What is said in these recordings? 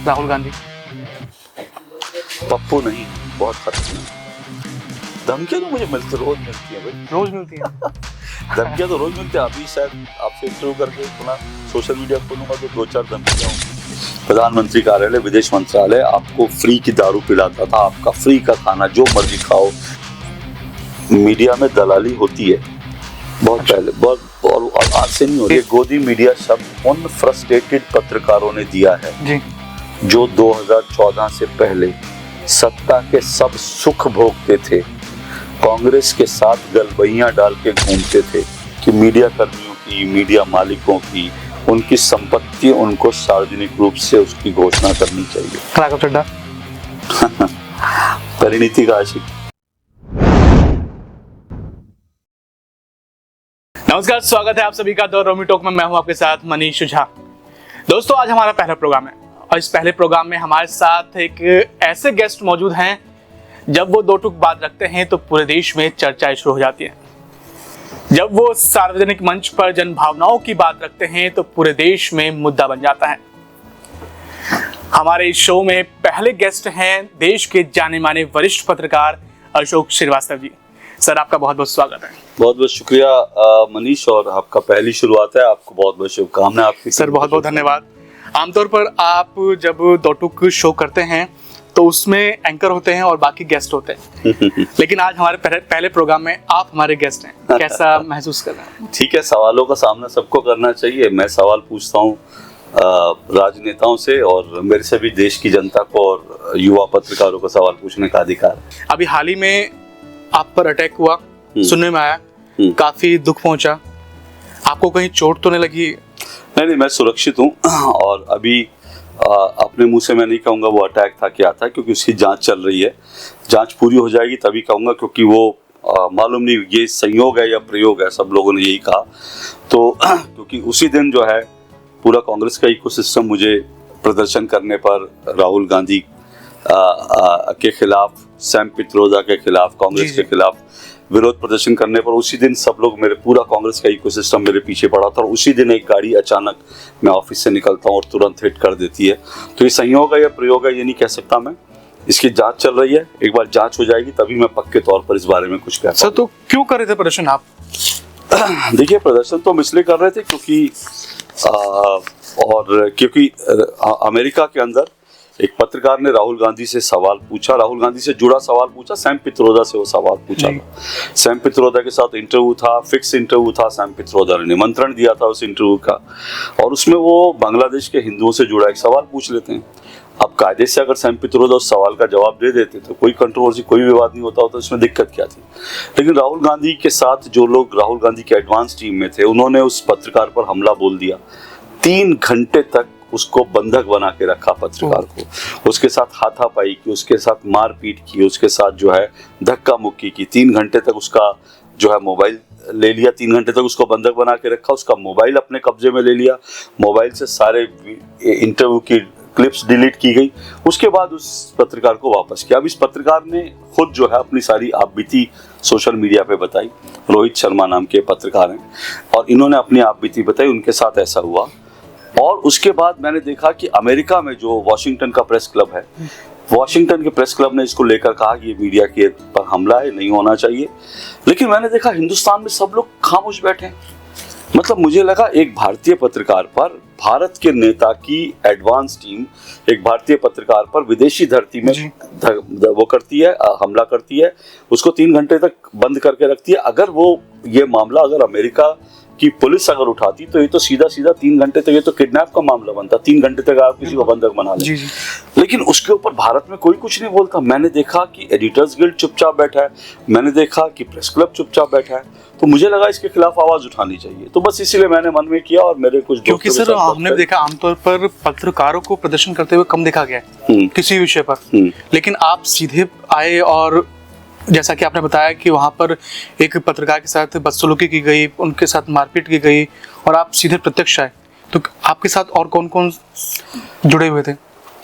राहुल गांधी? पप्पू नहीं, बहुत खतरनाक। धमकियां तो मुझे रोज मिलती है भाई, रोज मिलती है। धमकियां तो रोज मिलती है। अभी शायद आपसे इंटरव्यू करके अपना सोशल मीडिया खोलूंगा तो 2-4 धमकियां होंगी। प्रधानमंत्री कार्यालय, विदेश मंत्रालय आपको फ्री की दारू पिलाता था, आपका फ्री का खाना जो मर्जी खाओ। मीडिया में दलाली होती है बहुत पहले, बहुत, और आज से नहीं हो रही है। गोदी मीडिया शब्द उन फ्रस्ट्रेटेड पत्रकारों ने दिया है जी, जो 2014 से पहले सत्ता के सब सुख भोगते थे, कांग्रेस के साथ गलबैयां डाल के घूमते थे कि मीडिया कर्मियों की, मीडिया मालिकों की, उनकी संपत्ति उनको सार्वजनिक रूप से उसकी घोषणा करनी चाहिए। राघव चड्ढा। परिणीति का आशिक। नमस्कार, स्वागत है आप सभी का द रोमी टॉक में। मैं हूं आपके साथ मनीष झा। दोस्तों, आज हमारा पहला प्रोग्राम है और इस पहले प्रोग्राम में हमारे साथ एक ऐसे गेस्ट मौजूद हैं, जब वो दो टूक बात रखते हैं तो पूरे देश में चर्चाएं शुरू हो जाती हैं। जब वो सार्वजनिक मंच पर जन भावनाओं की बात रखते हैं तो पूरे देश में मुद्दा बन जाता है। हमारे इस शो में पहले गेस्ट हैं देश के जाने माने वरिष्ठ पत्रकार अशोक श्रीवास्तव जी। सर, आपका बहुत बहुत स्वागत है। बहुत बहुत शुक्रिया मनीष, और आपका पहली शुरुआत है, आपको बहुत बहुत शुभकामनाएं। आपकी सर बहुत बहुत धन्यवाद। आमतौर पर आप जब दो टूक शो करते हैं तो उसमें एंकर होते हैं और बाकी गेस्ट होते हैं, लेकिन आज हमारे पहले प्रोग्राम में आप हमारे गेस्ट हैं। कैसा महसूस कर रहे हैं? ठीक है, सवालों का सामना सबको करना चाहिए। मैं सवाल पूछता हूँ राजनेताओं से, और मेरे से भी देश की जनता को और युवा पत्रकारों को सवाल पूछने का अधिकार है। अभी हाल ही में आप पर अटैक हुआ, सुनने में आया, काफी दुख पहुंचा। आपको कहीं चोट तो नहीं लगी? नहीं, मैं सुरक्षित हूँ, और अभी अपने मुंह से मैं नहीं कहूँगा वो अटैक था क्या था, क्योंकि उसकी जांच चल रही है। जांच पूरी हो जाएगी तभी कहूँगा, क्योंकि वो मालूम नहीं ये संयोग है या प्रयोग है, सब लोगों ने यही कहा। तो क्योंकि उसी दिन जो है पूरा कांग्रेस का इकोसिस्टम मुझे प्रदर्शन करने पर राहुल गांधी के खिलाफ, सैम पित्रोदा के खिलाफ, कांग्रेस के खिलाफ विरोध प्रदर्शन करने पर उसी दिन सब लोग, मेरे पूरा कांग्रेस का इकोसिस्टम मेरे पीछे पड़ा था, और उसी दिन एक गाड़ी अचानक, मैं ऑफिस से निकलता हूँ और तुरंत हिट कर देती है। तो ये संयोग है या प्रयोग है ये नहीं कह सकता मैं। इसकी जांच चल रही है, एक बार जांच हो जाएगी तभी मैं पक्के तौर पर इस बारे में कुछ कहता हूं। सर, तो क्यों कर रहे थे प्रदर्शन आप? देखिए, प्रदर्शन तो हम इसलिए कर रहे थे क्योंकि अमेरिका के अंदर एक पत्रकार ने राहुल गांधी से सवाल पूछा, राहुल गांधी से जुड़ा सवाल पूछा, सैम पित्रोदा से वो सवाल पूछा था। सैम पित्रोदा के साथ इंटरव्यू था, फिक्स इंटरव्यू था। सैम पित्रोदा ने निमंत्रण दिया था उस इंटरव्यू का, और उसमें वो बांग्लादेश के हिंदुओं से जुड़ा एक सवाल पूछ लेते हैं। अब कायदे से अगर सैम पित्रोदा उस सवाल का जवाब दे देते तो कोई कंट्रोवर्सी, कोई विवाद नहीं होता, तो इसमें दिक्कत क्या थी। लेकिन राहुल गांधी के साथ जो लोग राहुल गांधी के एडवांस टीम में थे, उन्होंने उस पत्रकार पर हमला बोल दिया। 3 घंटे तक उसको बंधक बना के रखा, पत्रकार को, उसके साथ हाथापाई की, उसके साथ मारपीट की, उसके साथ जो है धक्का मुक्की की। 3 घंटे तक उसका जो है मोबाइल ले लिया, 3 घंटे तक उसको बंधक बना के रखा, उसका मोबाइल अपने कब्जे में ले लिया, मोबाइल से सारे इंटरव्यू की क्लिप्स डिलीट की गई। उसके बाद उस पत्रकार को वापस किया। अब इस पत्रकार ने खुद जो है अपनी सारी आपबीती सोशल मीडिया पे बताई। रोहित शर्मा नाम के पत्रकार हैं, और इन्होंने अपनी आपबीती बताई, उनके साथ ऐसा हुआ। और उसके बाद मैंने देखा कि अमेरिका में जो वॉशिंगटन का प्रेस क्लब है, वॉशिंगटन के प्रेस क्लब ने इसको लेकर कहा कि ये मीडिया के पर हमला है, नहीं होना चाहिए। लेकिन मैंने देखा हिंदुस्तान में सब लोग खामोश बैठे हैं। मतलब मुझे लगा एक भारतीय पत्रकार पर, भारत के नेता की एडवांस टीम एक भारतीय पत्रकार पर विदेशी धरती में वो करती है, हमला करती है, उसको 3 घंटे तक बंद करके रखती है। अगर वो ये मामला अगर अमेरिका कि पुलिस अगर उठाती तो ये तो सीधा 3 घंटे तक ये तो किडनैप का मामला बनता। 3 घंटे तक आप किसी को बंधक बना लें। लेकिन उसके ऊपर भारत में कोई कुछ नहीं बोलता। मैंने देखा कि एडिटर्स गिल्ड चुपचाप बैठा है, मैंने देखा कि प्रेस क्लब चुपचाप बैठा है। तो मुझे लगा इसके खिलाफ आवाज उठानी चाहिए, तो बस इसीलिए मैंने मन में किया। और मेरे कुछ क्योंकि सर, हमने देखा आमतौर पर पत्रकारों को प्रदर्शन करते हुए कम देखा गया है किसी विषय पर, लेकिन आप सीधे आए, और जैसा कि आपने बताया कि वहाँ पर एक पत्रकार के साथ बदसलूकी की गई, उनके साथ मारपीट की गई, और आप सीधे प्रत्यक्ष आए। तो आपके साथ और कौन कौन जुड़े हुए थे?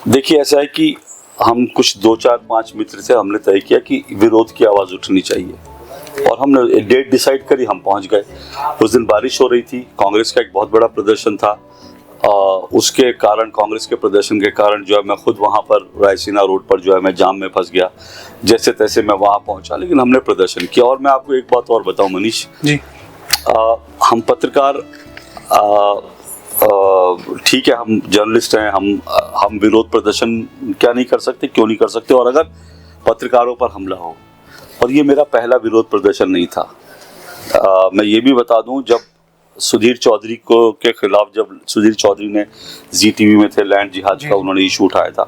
देखिए, ऐसा है कि हम कुछ 2, 4, 5 मित्र थे, हमने तय किया कि विरोध की आवाज़ उठनी चाहिए, और हमने डेट डिसाइड करी, हम पहुंच गए। उस दिन बारिश हो रही थी, कांग्रेस का एक बहुत बड़ा प्रदर्शन था, उसके कारण, कांग्रेस के प्रदर्शन के कारण जो है मैं खुद वहाँ पर रायसीना रोड पर जो है मैं जाम में फंस गया। जैसे तैसे मैं वहाँ पहुँचा, लेकिन हमने प्रदर्शन किया। और मैं आपको एक बात और बताऊँ मनीष जी, हम पत्रकार ठीक है, हम जर्नलिस्ट हैं, हम विरोध प्रदर्शन क्या नहीं कर सकते, क्यों नहीं कर सकते। और अगर पत्रकारों पर हमला हो, और ये मेरा पहला विरोध प्रदर्शन नहीं था। मैं ये भी बता दूं, जब सुधीर चौधरी को के खिलाफ, जब सुधीर चौधरी ने जी टीवी में थे, लैंड जिहाद का उन्होंने इशू उठाया था,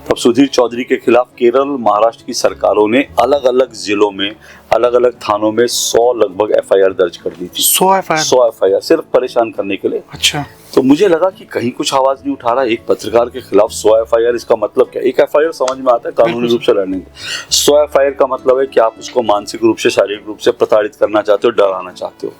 तब सुधीर चौधरी के खिलाफ केरल, महाराष्ट्र की सरकारों ने अलग अलग जिलों में, अलग अलग थानों में 100 लगभग एफआईआर दर्ज कर दी थी। 100 एफआईआर? 100 एफआईआर सिर्फ परेशान करने के लिए। अच्छा। तो मुझे लगा कि कहीं कुछ आवाज नहीं उठा रहा एक पत्रकार के खिलाफ 100 एफआईआर, इसका मतलब क्या? एक एफआईआर समझ में आता है कानूनी रूप से लड़ने के, 100 एफआईआर का मतलब है कि आप उसको मानसिक रूप से, शारीरिक रूप से प्रताड़ित करना चाहते हो, डराना चाहते हो।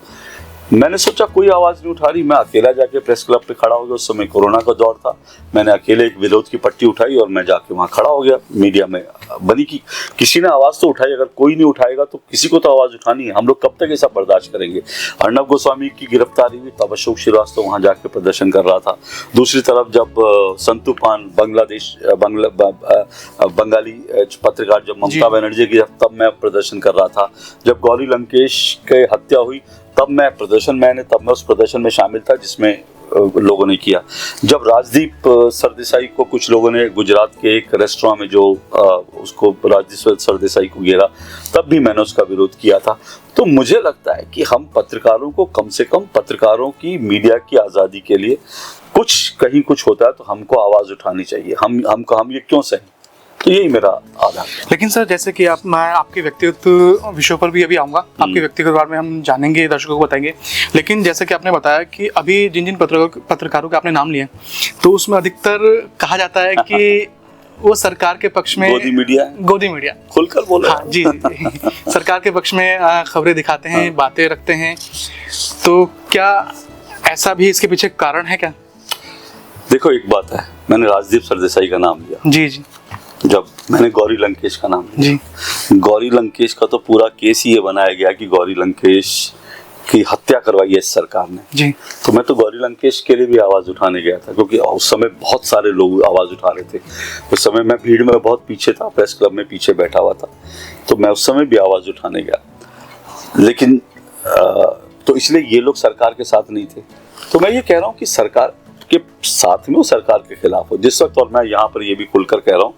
मैंने सोचा कोई आवाज नहीं उठा रही, मैं अकेला जाके प्रेस क्लब पे खड़ा हो गया। उस समय कोरोना का दौर था, मैंने अकेले एक विरोध की पट्टी उठाई और मैं जाके वहां खड़ा हो गया। मीडिया में बनी कि किसी ने आवाज तो उठाई, अगर कोई नहीं उठाएगा तो किसी को तो आवाज उठानी है। हम लोग कब तक ऐसा बर्दाश्त करेंगे? अर्नब गोस्वामी की गिरफ्तारी हुई, तब अशोक श्रीवास्तव वहां जाके प्रदर्शन कर रहा था। दूसरी तरफ जब संतू पान बंगाली पत्रकार जब ममता बनर्जी की, तब मैं प्रदर्शन कर रहा था। जब गौरी लंकेश की हत्या हुई, तब मैं उस प्रदर्शन में शामिल था जिसमें लोगों ने किया। जब राजदीप सरदेसाई को कुछ लोगों ने गुजरात के एक रेस्टोरेंट में जो उसको राजदीप सरदेसाई को घेरा, तब भी मैंने उसका विरोध किया था। तो मुझे लगता है कि हम पत्रकारों को कम से कम, पत्रकारों की, मीडिया की आज़ादी के लिए कहीं कुछ होता है तो हमको आवाज़ उठानी चाहिए। हम ये क्यों सहें? तो यही मेरा आधार है। लेकिन सर, जैसे कि मैं आपके व्यक्तिगत विषयों पर भी अभी आऊँगा, आपके व्यक्तिगत बारे में हम जानेंगे, दर्शकों को बताएंगे। लेकिन जैसे कि आपने बताया कि अभी जिन पत्रकारों के आपने नाम लिए, तो उसमें अधिकतर कहा जाता है कि वो सरकार के पक्ष में गोदी मीडिया खुलकर बोला। हाँ, जी सरकार के पक्ष में खबरें दिखाते हैं, बातें रखते हैं। तो क्या ऐसा भी इसके पीछे कारण है क्या? देखो, एक बात है, मैंने राजदीप सरदेसाई का नाम लिया, जी, जब मैंने गौरी लंकेश का नाम लिया जी, गौरी लंकेश का तो पूरा केस ही ये बनाया गया कि गौरी लंकेश की हत्या करवाई है इस सरकार ने जी। तो मैं तो गौरी लंकेश के लिए भी आवाज उठाने गया था, क्योंकि उस समय बहुत सारे लोग आवाज उठा रहे थे। उस समय मैं भीड़ में बहुत पीछे था, प्रेस क्लब में पीछे बैठा हुआ था, तो मैं उस समय भी आवाज उठाने गया। लेकिन तो इसलिए ये लोग सरकार के साथ नहीं थे। तो मैं ये कह रहा हूँ कि सरकार के साथ में वो सरकार के खिलाफ हो जिस वक्त। और मैं यहाँ पर ये भी खुलकर कह रहा हूँ,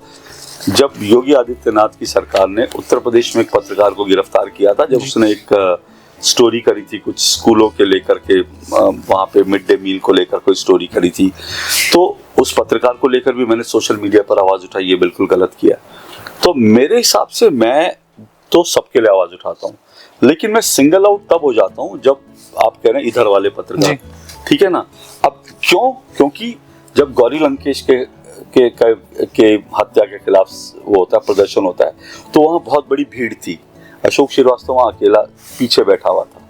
जब योगी आदित्यनाथ की सरकार ने उत्तर प्रदेश में एक पत्रकार को गिरफ्तार किया था, जब उसने एक स्टोरी करी थी कुछ स्कूलों के लेकर के, वहाँ पे मिड डे मील को लेकर कोई स्टोरी करी थी, तो उस पत्रकार को लेकर भी मैंने सोशल मीडिया पर आवाज़ उठाई, ये बिल्कुल गलत किया। तो मेरे हिसाब से मैं तो सबके लिए आवाज़ उठाता हूँ, लेकिन मैं सिंगल आउट तब हो जाता हूँ जब आप कह रहे हैं इधर वाले पत्रकार, ठीक है ना। अब क्यों? क्योंकि जब गौरी लंकेश के हत्या के खिलाफ वो होता है, प्रदर्शन होता है, तो वहाँ बहुत बड़ी भीड़ थी। अशोक श्रीवास्तव वहाँ अकेला पीछे बैठा हुआ था,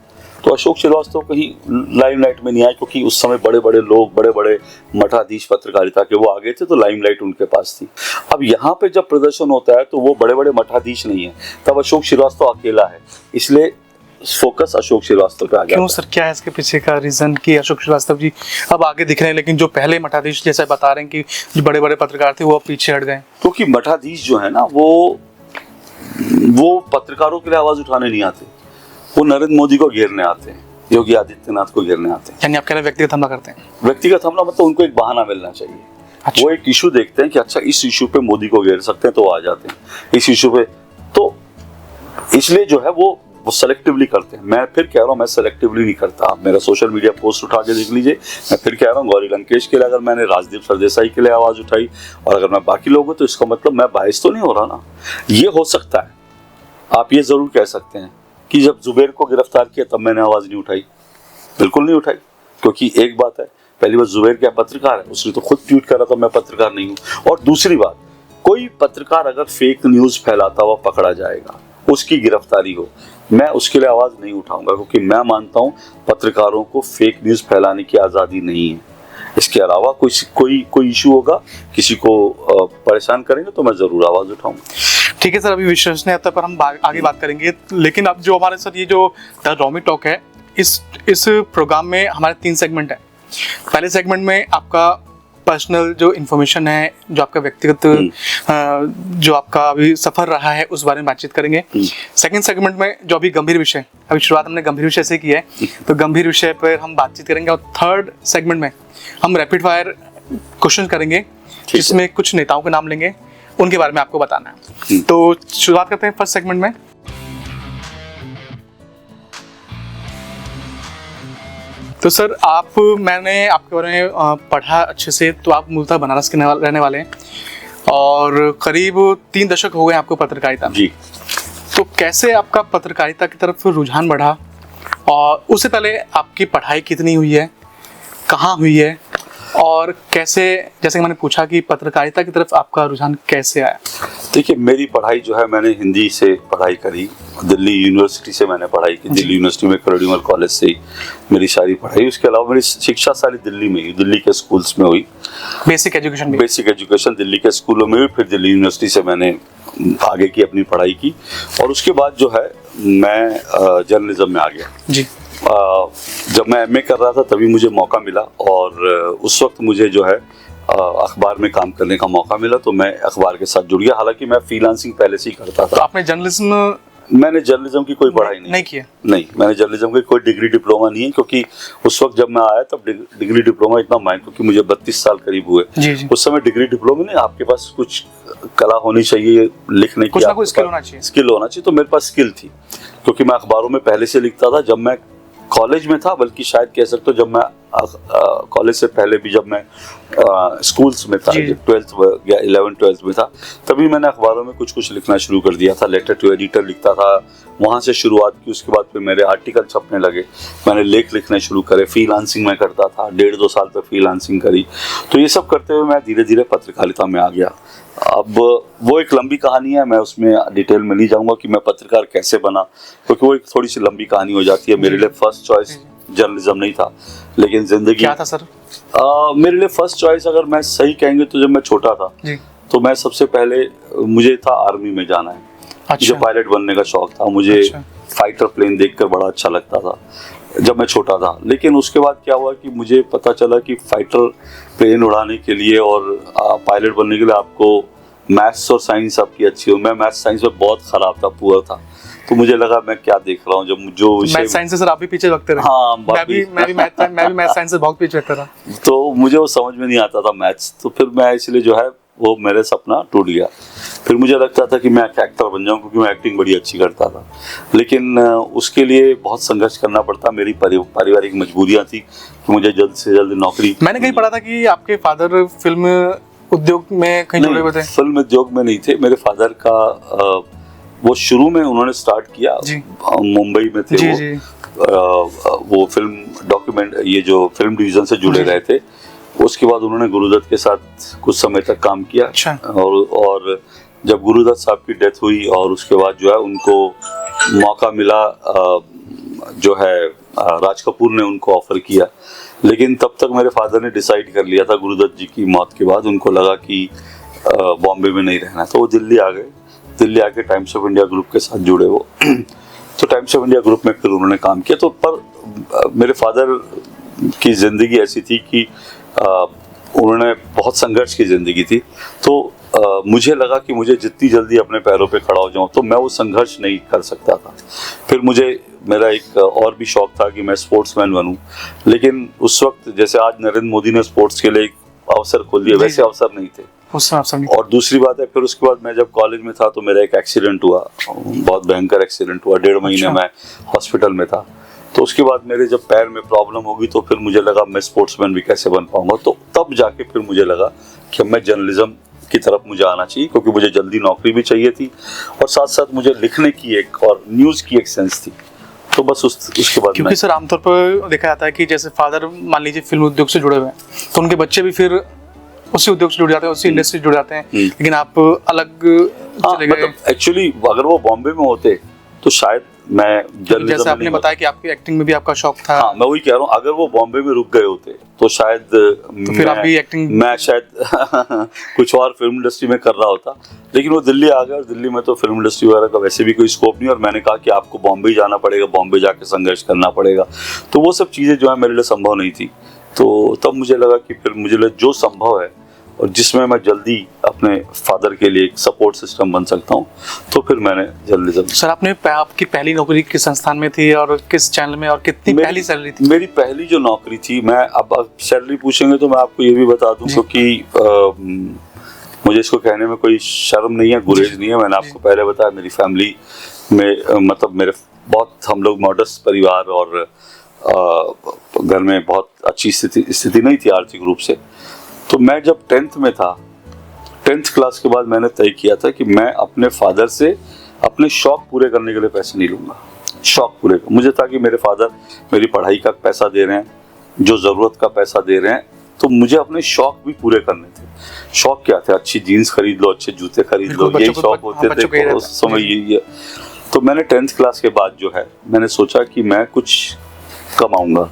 तो अशोक श्रीवास्तव कहीं लाइमलाइट में नहीं आए, क्योंकि उस समय बड़े बड़े लोग, बड़े बड़े मठाधीश पत्रकारिता के वो आ गए थे, तो लाइमलाइट उनके पास थी। अब यहाँ पे जब प्रदर्शन होता है तो वो बड़े बड़े मठाधीश नहीं है, तब अशोक श्रीवास्तव अकेला है, इसलिए फोकस अशोक श्रीवास्तव पे आ गया। क्यों सर, क्या है इसके पीछे का रीजन कि अशोक श्रीवास्तव जी अब आगे दिख रहे हैं, लेकिन जो पहले मठाधीश जैसा बता रहे हैं कि जो बड़े बड़े पत्रकार थे वो अब पीछे हट गए? क्योंकि मठाधीश जो है ना, वो पत्रकारों के लिए आवाज उठाने नहीं आते, वो नरेंद्र मोदी को घेरने आते हैं, योगी आदित्यनाथ को घेरने आते हैं। यानी आप कह रहे हैं व्यक्तिगत हमला करते हैं? व्यक्तिगत हमला मतलब उनको एक बहाना मिलना चाहिए। अच्छा। वो एक इशू देखते हैं कि अच्छा इस इशू पे मोदी को घेर सकते हैं, तो वो आ जाते हैं इस इशू पे। तो इसलिए जो है वो सेलेक्टिवली करते हैं। मैं फिर कह रहा हूँ, मैं सेलेक्टिवली नहीं करता। आप मेरा सोशल मीडिया पोस्ट उठा के देख लीजिए। मैं फिर कह रहा हूँ, गौरी लंकेश के लिए अगर मैंने राजदीप सरदेसाई के लिए आवाज उठाई और अगर मैं बाकी लोगों, तो इसका मतलब मैं बायस तो नहीं हो रहा ना। ये हो सकता है, आप ये जरूर कह सकते हैं कि जब जुबैर को गिरफ्तार किया तब मैंने आवाज नहीं उठाई। बिल्कुल नहीं उठाई, क्योंकि एक बात है, पहली बात जुबैर क्या पत्रकार है, उसने तो खुद ट्वीट करा था मैं पत्रकार नहीं हूँ। और दूसरी बात, कोई पत्रकार अगर फेक न्यूज फैलाता हुआ पकड़ा जाएगा, उसकी गिरफ्तारी हो, मैं उसके लिए आवाज नहीं उठाऊंगा, क्योंकि मैं मानता हूं पत्रकारों को फेक न्यूज फैलाने की आजादी नहीं है। इसके अलावा कोई इशू होगा, किसी को परेशान करेंगे, तो मैं जरूर आवाज उठाऊंगा। ठीक है सर, अभी विश्वसनीयता पर हम आगे बात करेंगे। लेकिन अब जो हमारे सर ये जो द रॉमी टॉक है, इस प्रोग्राम में हमारे 3 सेगमेंट है। पहले सेगमेंट में आपका पर्सनल जो इन्फॉर्मेशन है, जो आपका व्यक्तिगत जो आपका अभी सफर रहा है उस बारे में बातचीत करेंगे। सेकंड सेगमेंट में जो अभी गंभीर विषय, अभी शुरुआत हमने गंभीर विषय से की है, तो गंभीर विषय पर हम बातचीत करेंगे। और थर्ड सेगमेंट में हम रैपिड फायर क्वेश्चन करेंगे, जिसमें कुछ नेताओं के नाम लेंगे, उनके बारे में आपको बताना है। तो शुरुआत करते हैं फर्स्ट सेगमेंट में। तो सर, मैंने आपके बारे में पढ़ा अच्छे से, तो आप मूलतः बनारस के रहने वाले हैं और करीब 3 दशक हो गए आपको पत्रकारिता में। जी। तो कैसे आपका पत्रकारिता की तरफ रुझान बढ़ा, और उससे पहले आपकी पढ़ाई कितनी हुई है, कहाँ हुई है, और कैसे, जैसे कि मैंने पूछा कि पत्रकारिता की तरफ आपका रुझान कैसे आया? देखिए, मेरी पढ़ाई जो है, मैंने हिंदी से पढ़ाई करी, दिल्ली यूनिवर्सिटी से मैंने पढ़ाई की, दिल्ली यूनिवर्सिटी में करोड़ीमल कॉलेज से ही मेरी सारी पढ़ाई। उसके अलावा मेरी शिक्षा सारी दिल्ली में ही, दिल्ली के स्कूल्स में हुई। बेसिक एजुकेशन दिल्ली के स्कूलों में हुई, फिर दिल्ली यूनिवर्सिटी से मैंने आगे की अपनी पढ़ाई की, और उसके बाद जो है मैं जर्नलिज्म में आ गया जी। जब मैं एमए कर रहा था तभी मुझे मौका मिला, और उस वक्त मुझे जो है अखबार में काम करने का मौका मिला, तो मैं अखबार के साथ जुड़ गया। हालांकि मैं फ्रीलांसिंग पहले से ही करता था। तो आपने मैंने जर्नलिज्म की कोई पढ़ाई नहीं किया? नहीं, मैंने जर्नलिज्म की कोई डिग्री डिप्लोमा नहीं है, क्योंकि उस वक्त जब मैं आया तब डिग्री डिप्लोमा इतना मायने, क्योंकि मुझे 32 साल करीब हुए जी। उस समय डिग्री डिप्लोमा नहीं, आपके पास कुछ कला होनी चाहिए, लिखने की कुछ ना कुछ स्किल होना चाहिए। तो मेरे पास स्किल थी, क्योंकि मैं अखबारों में पहले से लिखता था जब मैं कॉलेज में था, बल्कि शायद कह सकते हो जब मैं कॉलेज से पहले भी जब मैं स्कूल्स में था, 12th या 11th-12th में था, तभी मैंने अखबारों में कुछ लिखना शुरू कर दिया था। लेटर टू एडिटर लिखता था, वहाँ से शुरुआत की। उसके बाद फिर मेरे आर्टिकल छपने लगे, मैंने लेख लिखने शुरू करे, फ्रीलांसिंग में करता था, 1.5-2 साल तक फ्रीलांसिंग करी। तो ये सब करते हुए मैं धीरे धीरे पत्रकारिता में आ गया। अब वो एक लंबी कहानी है, मैं उसमें डिटेल में नहीं जाऊंगा कि मैं पत्रकार कैसे बना, क्योंकि वो एक थोड़ी सी लंबी कहानी हो जाती है। मेरे लिए फर्स्ट चॉइस जर्नलिज्म नहीं था, लेकिन जिंदगी क्या था सर? मेरे लिए फर्स्ट चॉइस, अगर मैं सही कहेंगे तो जब मैं छोटा था जी, तो मैं सबसे पहले, मुझे था आर्मी में जाना है। मुझे पायलट बनने का शौक था, मुझे फाइटर प्लेन देखकर बड़ा अच्छा लगता था जब मैं छोटा था। लेकिन उसके बाद क्या हुआ कि मुझे पता चला कि फाइटर प्लेन उड़ाने के लिए और पायलट बनने के लिए आपको मैथ्स और साइंस आपकी अच्छी हो। मैं मैथ्स साइंस में बहुत खराब था, पुअर था। तो मुझे लगा मैं क्या देख रहा हूँ, जब जो मैथ साइंस से सर आप भी पीछे रखते रहे। हाँ, मैं भी मैथ साइंस से बहुत पीछे रखता था। तो मुझे वो समझ में नहीं आता था मैथ्स, तो फिर मैं इसलिए जो है वो मेरे सपना टूट गया। फिर मुझे लगता था कि मैं एक्टर बन जाऊं, क्योंकि मैं एक्टिंग बड़ी अच्छी करता था। लेकिन उसके लिए बहुत संघर्ष करना पड़ता। मेरी पारिवारिक मजबूरियां थी कि मुझे जल्द से जल्द नौकरी। मैंने कहीं पढ़ा था कि आपके फादर फिल्म उद्योग में कहीं जुड़े हुए थे? फिल्म उद्योग में नहीं थे। मेरे फादर का वो शुरू में उन्होंने स्टार्ट किया, मुंबई में थे वो फिल्म डॉक्यूमेंट, ये जो फिल्म डिवीजन से जुड़े रहे थे। उसके बाद उन्होंने गुरुदत्त के साथ कुछ समय तक काम किया। और जब गुरुदत्त साहब की डेथ हुई और उसके बाद जो है उनको मौका मिला, जो है राज कपूर ने उनको ऑफर किया। लेकिन तब तक मेरे फादर ने डिसाइड कर लिया था, गुरुदत्त जी की मौत के बाद उनको लगा कि बॉम्बे में नहीं रहना, तो वो दिल्ली आ गए। दिल्ली आके टाइम्स ऑफ इंडिया ग्रुप के साथ जुड़े वो। तो टाइम्स ऑफ इंडिया ग्रुप में फिर उन्होंने काम किया। तो पर मेरे फादर की ज़िंदगी ऐसी थी कि उन्होंने बहुत संघर्ष की ज़िंदगी थी। तो मुझे लगा कि मुझे जितनी जल्दी अपने पैरों पे खड़ा हो जाऊं, तो मैं वो संघर्ष नहीं कर सकता था। फिर मेरा एक और भी शौक था कि मैं स्पोर्ट्समैन बनूं। लेकिन उस वक्त, जैसे आज नरेंद्र मोदी ने स्पोर्ट्स के लिए एक अवसर खोल दिया, वैसे अवसर नहीं थे। और दूसरी बात है, फिर उसके बाद मैं जब कॉलेज में था तो मेरा एक एक्सीडेंट हुआ, बहुत भयंकर एक्सीडेंट हुआ। 1.5 महीने मैं हॉस्पिटल में था। तो उसके बाद मेरे जब पैर में प्रॉब्लम होगी तो फिर मुझे लगा मैं स्पोर्ट्समैन भी कैसे बन पाऊंगा। तो तब जाके फिर मुझे लगा कि मैं जर्नलिज्म की तरफ मुझे आना चाहिए, क्योंकि मुझे जल्दी नौकरी भी चाहिए थी और साथ साथ मुझे लिखने की एक और न्यूज़ की एक सेंस थी। तो बस उसके बाद, क्योंकि सर आमतौर पर देखा जाता है कि जैसे फादर मान लीजिए फिल्म उद्योग से जुड़े हुए हैं, तो उनके बच्चे भी फिर उसी उद्योग से जुड़ जाते हैं, उसी इंडस्ट्री से जुड़ जाते हैं। लेकिन आप अलग चले गए। मतलब एक्चुअली अगर वो बॉम्बे में होते तो शायद मैं जर्नलिज्म, जैसे आपने बताया कि आपकी एक्टिंग में भी आपका शौक था। हाँ, मैं वही कह रहा हूँ, अगर वो बॉम्बे में रुक गए होते तो शायद तो फिर आप भी एक्टिंग, मैं शायद कुछ और फिल्म इंडस्ट्री में कर रहा होता। लेकिन वो दिल्ली आ गया और दिल्ली में तो फिल्म इंडस्ट्री वगैरह का वैसे भी कोई स्कोप नहीं। और मैंने कहा कि आपको बॉम्बे जाना पड़ेगा, बॉम्बे जाके संघर्ष करना पड़ेगा। तो वो सब चीज़ें जो है मेरे लिए संभव नहीं थी। तो तब मुझे लगा कि फिर मुझे जो संभव है और जिसमें मैं जल्दी अपने फादर के लिए एक सपोर्ट सिस्टम बन सकता हूँ, तो फिर मैंने जल्दी सर, आपकी पहली नौकरी किस संस्थान में थी और किस चैनल में, और कितनी पहली सैलरी थी? मेरी पहली जो नौकरी थी, मैं अब सैलरी पूछेंगे तो मैं आपको ये भी बता दूं, क्योंकि मुझे इसको कहने में कोई शर्म नहीं है, गुरेज नहीं है। मैंने आपको पहले बताया, मेरी फैमिली में मतलब मेरे बहुत, हम लोग मॉडर्न परिवार, और घर में बहुत अच्छी स्थिति नहीं थी आर्थिक रूप से। तो मैं जब 10th में था, 10th क्लास के बाद मैंने तय किया था कि मैं अपने फादर से अपने शौक पूरे करने के लिए पैसे नहीं लूँगा। शौक पूरे, मुझे था कि मेरे फादर मेरी पढ़ाई का पैसा दे रहे हैं, जो ज़रूरत का पैसा दे रहे हैं, तो मुझे अपने शौक भी पूरे करने थे। शौक क्या थे? अच्छी जीन्स खरीद लो, अच्छे जूते खरीद लो, यही शौक होते थे उस समय। ये तो मैंने 10th क्लास के बाद जो है, मैंने सोचा कि मैं कुछ कमाऊँगा।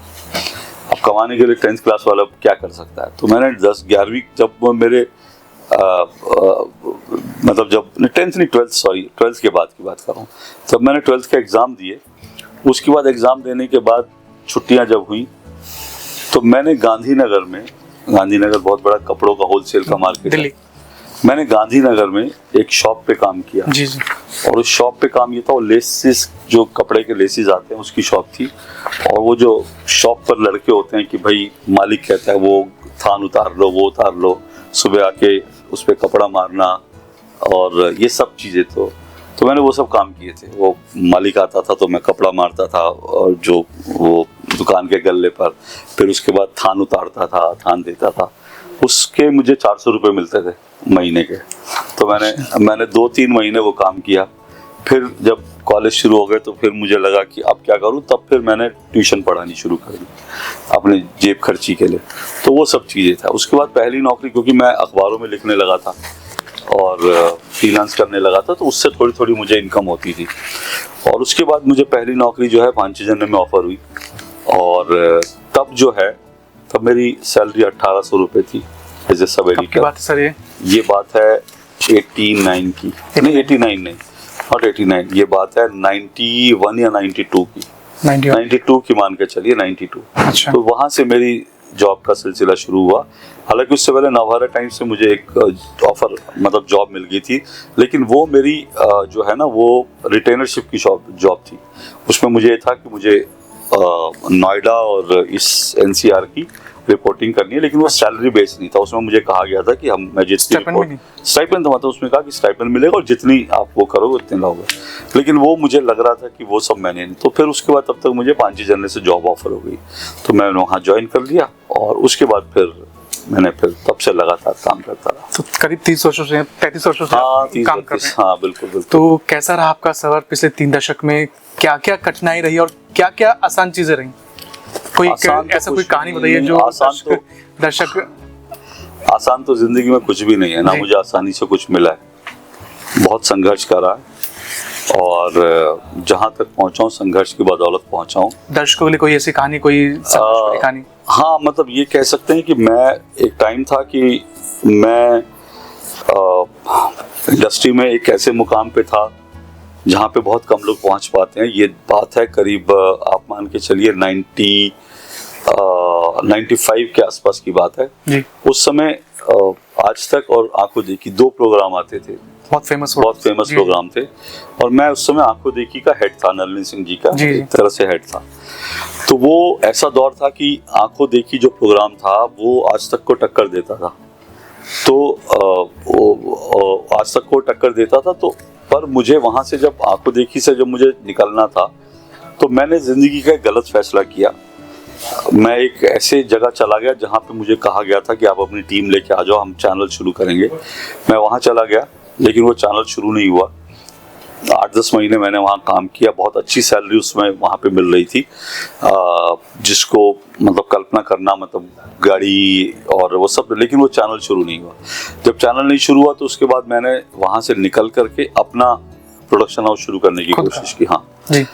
अब कमाने के लिए 10th क्लास वाला क्या कर सकता है? तो मैंने 10-11वीं जब वो मेरे मतलब जब 10th नहीं 12th, सॉरी 12th के बाद की बात कर रहा हूँ, जब मैंने 12th के एग्ज़ाम दिए, उसके बाद एग्ज़ाम देने के बाद छुट्टियाँ जब हुई, तो मैंने गांधीनगर में, गांधीनगर बहुत बड़ा कपड़ों का होलसेल का मार्केट है, मैंने गांधीनगर में एक शॉप पे काम किया। जी जी। और उस शॉप पे काम ये था, वो लेसिस, जो कपड़े के लेसिस आते हैं, उसकी शॉप थी। और वो जो शॉप पर लड़के होते हैं कि भाई मालिक कहता है वो थान उतार लो, वो उतार लो, सुबह आके उस पर कपड़ा मारना और ये सब चीज़ें, तो मैंने वो सब काम किए थे। वो मालिक आता था तो मैं कपड़ा मारता था, और जो वो दुकान के गल्ले पर, फिर उसके बाद थान उतारता था, थान देता था, उसके मुझे 400 रुपये मिलते थे महीने के। तो मैंने 2-3 महीने वो काम किया। फिर जब कॉलेज शुरू हो गए तो फिर मुझे लगा कि अब क्या करूं, तब फिर मैंने ट्यूशन पढ़ानी शुरू कर दी अपने जेब खर्ची के लिए। तो वो सब चीज़ें था। उसके बाद पहली नौकरी, क्योंकि मैं अखबारों में लिखने लगा था और फ्रीलांस करने लगा था, तो उससे थोड़ी थोड़ी मुझे इनकम होती थी। और उसके बाद मुझे पहली नौकरी जो है पांचजन्य में ऑफर हुई, और तब जो है, तब मेरी सैलरी 1800 रुपये थी एज ए सब एडिटर। बात सर ये बात है 89 की, नहीं 89 नहीं, नॉट 89, ये बात है 91 या 92 की, 92 की मान के चलिए, 92। अच्छा। तो वहाँ से मेरी जॉब का सिलसिला शुरू हुआ। हालांकि उससे पहले नवभारत टाइम्स से मुझे एक ऑफर, मतलब जॉब मिल गई थी, लेकिन वो मेरी जो है ना, वो रिटेनरशिप की जॉब थी। उसमें मुझे ये था कि मुझे नोएडा और इस NCR की रिपोर्टिंग करनी है, लेकिन वो सैलरी बेस नहीं था। उसमें मुझे कहा गया था कि मैं जितनी स्टाइपेंड तो मतलब उसमें कहा कि स्टाइपेंड मिलेगा और जितनी आप वो करोगे उतने लाओगे, लेकिन वो मुझे लग रहा था कि वो सब मैंने नहीं। तो फिर उसके बाद तब तक मुझे पांचजन्य से जॉब ऑफर हो गई, तो मैंने वहाँ ज्वाइन कर लिया, और उसके बाद फिर मैंने तब से लगातार काम करता रहा। तो करीब 30 वर्षों से 35 वर्षों से काम कर रहे हैं। हाँ बिल्कुल। तो कैसा रहा आपका सफर पिछले 3 दशक में? क्या क्या कठिनाई रही और क्या क्या आसान चीजें रही? कोई ऐसा कोई कहानी बताइए जो दर्शक। आसान तो जिंदगी में कुछ भी नहीं है ना, मुझे आसानी से कुछ मिला है। बहुत संघर्ष करा है, और जहाँ तक पहुँचा हूँ संघर्ष की बदौलत पहुँचा हूँ। दर्शकों के लिए कोई ऐसी कहानी, कोई कहानी? हाँ, मतलब ये कह सकते हैं कि मैं, एक टाइम था कि मैं इंडस्ट्री में एक ऐसे मुकाम पे था जहाँ पे बहुत कम लोग पहुँच पाते हैं। ये बात है करीब आप मान के चलिए 95 के आसपास की बात है जी। उस समय आज तक और आंखों देखी 2 प्रोग्राम आते थे, बहुत फेमस प्रोग्राम थे, और मैं उस समय आंखों देखी का हेड था, नलिनी सिंह जी का एक तरह से हेड था। तो वो ऐसा दौर था कि आंखों देखी जो प्रोग्राम था वो आज तक को टक्कर देता था। तो आज तक को टक्कर देता था। तो पर मुझे वहां से, जब आंखों देखी से जब मुझे निकलना था, तो मैंने जिंदगी का एक गलत फैसला किया। मैं एक ऐसे जगह चला गया जहाँ पे मुझे कहा गया था कि आप अपनी टीम लेके आ जाओ, हम चैनल शुरू करेंगे। मैं वहाँ चला गया, लेकिन वो चैनल शुरू नहीं हुआ। 8-10 महीने मैंने वहाँ काम किया, बहुत अच्छी सैलरी उसमें वहाँ पे मिल रही थी, जिसको मतलब कल्पना करना, मतलब गाड़ी और वो सब, लेकिन वो चैनल शुरू नहीं हुआ। जब चैनल नहीं शुरू हुआ तो उसके बाद मैंने वहाँ से निकल करके अपना प्रोडक्शन हाउस शुरू करने की कोशिश की। हाँ जी।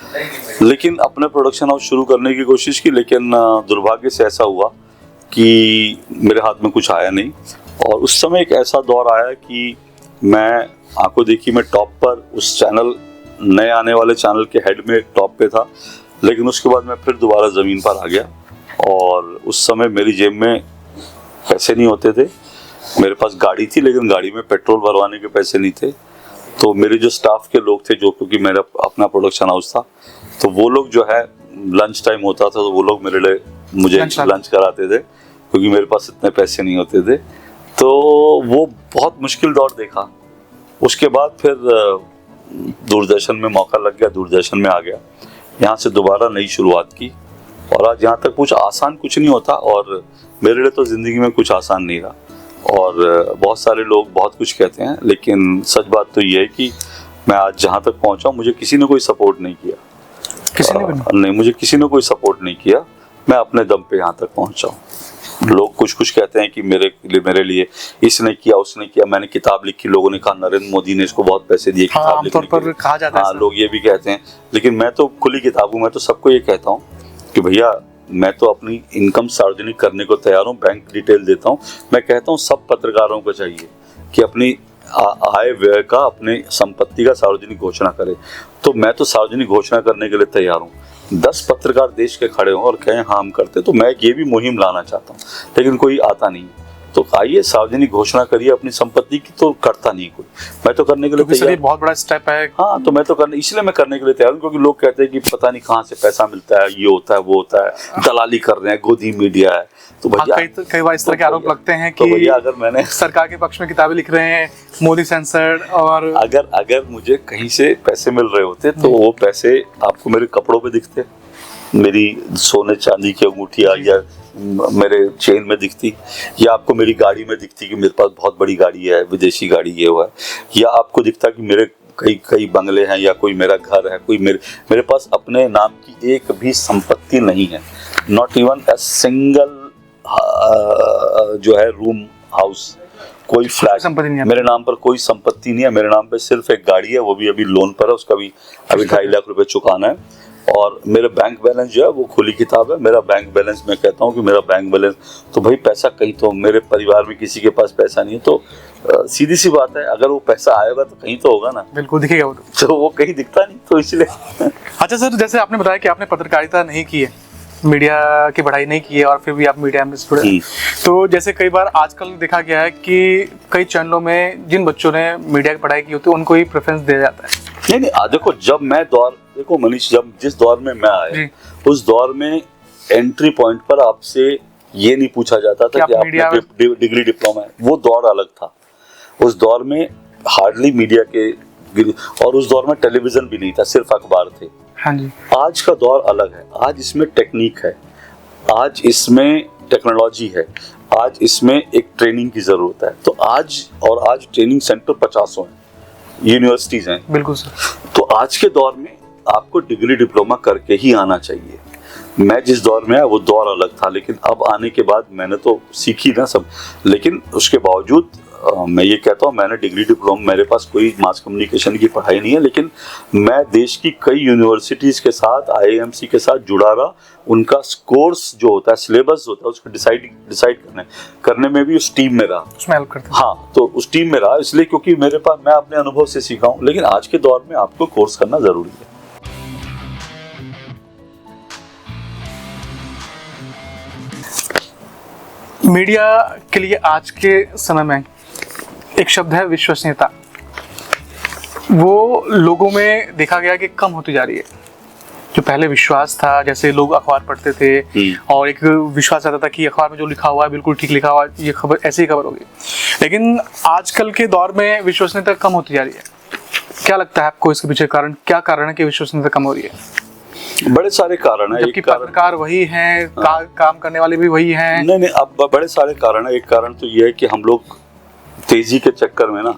लेकिन अपने प्रोडक्शन हाउस शुरू करने की कोशिश की, लेकिन दुर्भाग्य से ऐसा हुआ कि मेरे हाथ में कुछ आया नहीं। और उस समय एक ऐसा दौर आया कि मैं आंखों देखी में टॉप पर, उस चैनल, नए आने वाले चैनल के हेड में टॉप पे था, लेकिन उसके बाद मैं फिर दोबारा ज़मीन पर आ गया और उस समय मेरी जेब में पैसे नहीं होते थे। मेरे पास गाड़ी थी लेकिन गाड़ी में पेट्रोल भरवाने के पैसे नहीं थे। तो मेरे जो स्टाफ के लोग थे, जो क्योंकि मेरा अपना प्रोडक्शन हाउस था, तो वो लोग जो है लंच टाइम होता था तो वो लोग मेरे लिए मुझे लंच कराते थे क्योंकि मेरे पास इतने पैसे नहीं होते थे। तो वो बहुत मुश्किल दौर देखा। उसके बाद फिर दूरदर्शन में मौका लग गया, दूरदर्शन में आ गया, यहाँ से दोबारा नई शुरुआत की। और आज यहाँ तक कुछ आसान कुछ नहीं होता, और मेरे लिए तो ज़िंदगी में कुछ आसान नहीं रहा। और बहुत सारे लोग बहुत कुछ कहते हैं, लेकिन सच बात तो ये है कि मैं आज जहाँ तक पहुँचा हूँ, मुझे किसी ने कोई सपोर्ट नहीं किया। किसी ने नहीं, मुझे किसी ने कोई सपोर्ट नहीं किया। मैं अपने दम पे यहाँ तक पहुँचा हूँ। लोग कुछ कुछ कहते हैं कि मेरे लिए इसने किया उसने किया। मैंने किताब लिखी, लोगों ने कहा नरेंद्र मोदी ने इसको बहुत पैसे दिए किताब लिखने के लिए। कहा जाता है। हाँ, लोग ये भी कहते हैं, लेकिन मैं तो खुली किताब हूँ। मैं तो सबको ये कहता हूँ कि भैया मैं तो अपनी इनकम सार्वजनिक करने को तैयार हूँ, बैंक डिटेल देता हूँ। मैं कहता हूँ सब पत्रकारों को चाहिए कि अपनी आय व्यय का, अपने संपत्ति का सार्वजनिक घोषणा करे। तो मैं तो सार्वजनिक घोषणा करने के लिए तैयार हूँ। 10 पत्रकार देश के खड़े हों और कहें हाँ हम करते, तो मैं ये भी मुहिम लाना चाहता हूँ, लेकिन कोई आता नहीं। तो आइए सार्वजनिक घोषणा करिए अपनी संपत्ति की। तो करता नहीं कोई, मैं तो करने के लिए तैयार। बहुत बड़ा स्टेप है। हाँ, तो मैं तो करने, इसलिए मैं करने के लिए तैयार हूँ, क्योंकि लोग कहते हैं कि पता नहीं कहाँ से पैसा मिलता है, ये होता है वो होता है, दलाली कर रहे हैं, गोदी मीडिया है। तो भैया कई बार इस तरह के आरोप लगते हैं कि भैया अगर मैंने सरकार के पक्ष में किताबें लिख रहे हैं, मोदी सेंसर्ड, और अगर मुझे कहीं से पैसे मिल रहे होते तो वो पैसे आपको मेरे कपड़ों पे दिखते, मेरी सोने चांदी की अंगूठियां या मेरे चेन में दिखती, या आपको मेरी गाड़ी में दिखती कि मेरे पास बहुत बड़ी गाड़ी है, विदेशी गाड़ी ये हुआ है, या आपको दिखता कि मेरे कई बंगले हैं, या कोई मेरा घर है, कोई मेरे पास अपने नाम की एक भी संपत्ति नहीं है। नॉट इवन अ सिंगल जो है रूम हाउस, कोई फ्लैट मेरे नाम पर कोई संपत्ति नहीं है। मेरे नाम पे सिर्फ एक गाड़ी है, वो भी अभी लोन पर है, उसका भी अभी 2.5 लाख रुपए चुकाना है। और मेरे बैंक बैलेंस जो है वो खुली किताब है। मेरा बैंक बैलेंस, मैं कहता हूँ कि मेरा बैंक बैलेंस, तो भाई पैसा कहीं, तो मेरे परिवार में किसी के पास पैसा नहीं है, तो सीधी सी बात है, अगर वो पैसा आएगा तो कहीं तो होगा ना। बिल्कुल दिखेगा वो तो वो कहीं दिखता नहीं, तो इसलिए। अच्छा सर, जैसे आपने बताया कि आपने पत्रकारिता नहीं की है, मीडिया की पढ़ाई नहीं की है, और फिर भी आप मीडिया में जुड़े। तो जैसे कई बार आजकल देखा गया है कि कई चैनलों में जिन बच्चों ने मीडिया की पढ़ाई की होती है उनको ही प्रेफरेंस दिया जाता है। नहीं, देखो जब मैं देखो मनीष, जब जिस दौर में मैं आया, उस दौर में एंट्री पॉइंट पर आपसे ये नहीं पूछा जाता था कि आपने डिग्री डिप्लोमा है। वो दौर अलग था। उस दौर में हार्डली मीडिया के, और उस दौर में टेलीविजन भी नहीं था, सिर्फ अखबार थे। हाँ जी। आज का दौर अलग है। आज इसमें टेक्निक है, आज इसमें टेक्नोलॉजी है, आज इसमें एक ट्रेनिंग की जरूरत है। तो आज ट्रेनिंग सेंटर 50 हैं, यूनिवर्सिटीज हैं। बिल्कुल सर। तो आज के दौर में आपको डिग्री डिप्लोमा करके ही आना चाहिए। मैं जिस दौर में आया वो दौर अलग था, लेकिन अब आने के बाद मैंने तो सीखी ना सब, लेकिन उसके बावजूद मैं ये कहता हूँ मैंने डिग्री डिप्लोमा, मेरे पास कोई मास कम्युनिकेशन की पढ़ाई नहीं है, लेकिन मैं देश की कई यूनिवर्सिटीज के साथ, IIMC के साथ जुड़ा रहा। उनका कोर्स जो होता है, सिलेबस होता है, उसको डिसाइड करने में भी उस टीम में रहा, उसमें हेल्प करता। हाँ, तो उस टीम में रहा, इसलिए क्योंकि मेरे पास, मैं अपने अनुभव से सीखा हूँ। लेकिन आज के दौर में आपको कोर्स करना जरूरी है। मीडिया के लिए आज के समय में एक शब्द है विश्वसनीयता। वो लोगों में देखा गया कि कम होती जा रही है। जो पहले विश्वास था, जैसे लोग अखबार पढ़ते थे और एक विश्वास आता था कि अखबार में जो लिखा हुआ है बिल्कुल ठीक लिखा हुआ है, ये खबर ऐसी ही खबर होगी। लेकिन आजकल के दौर में विश्वसनीयता कम होती जा रही है। क्या लगता है आपको इसके पीछे कारण, क्या कारण है कि विश्वसनीयता कम हो रही है? बड़े सारे कारण है। जबकि पत्रकार वही हैं, काम करने वाले भी वही हैं। नहीं, अब बड़े सारे कारण है। एक कारण तो ये है कि हम लोग तेजी के चक्कर में ना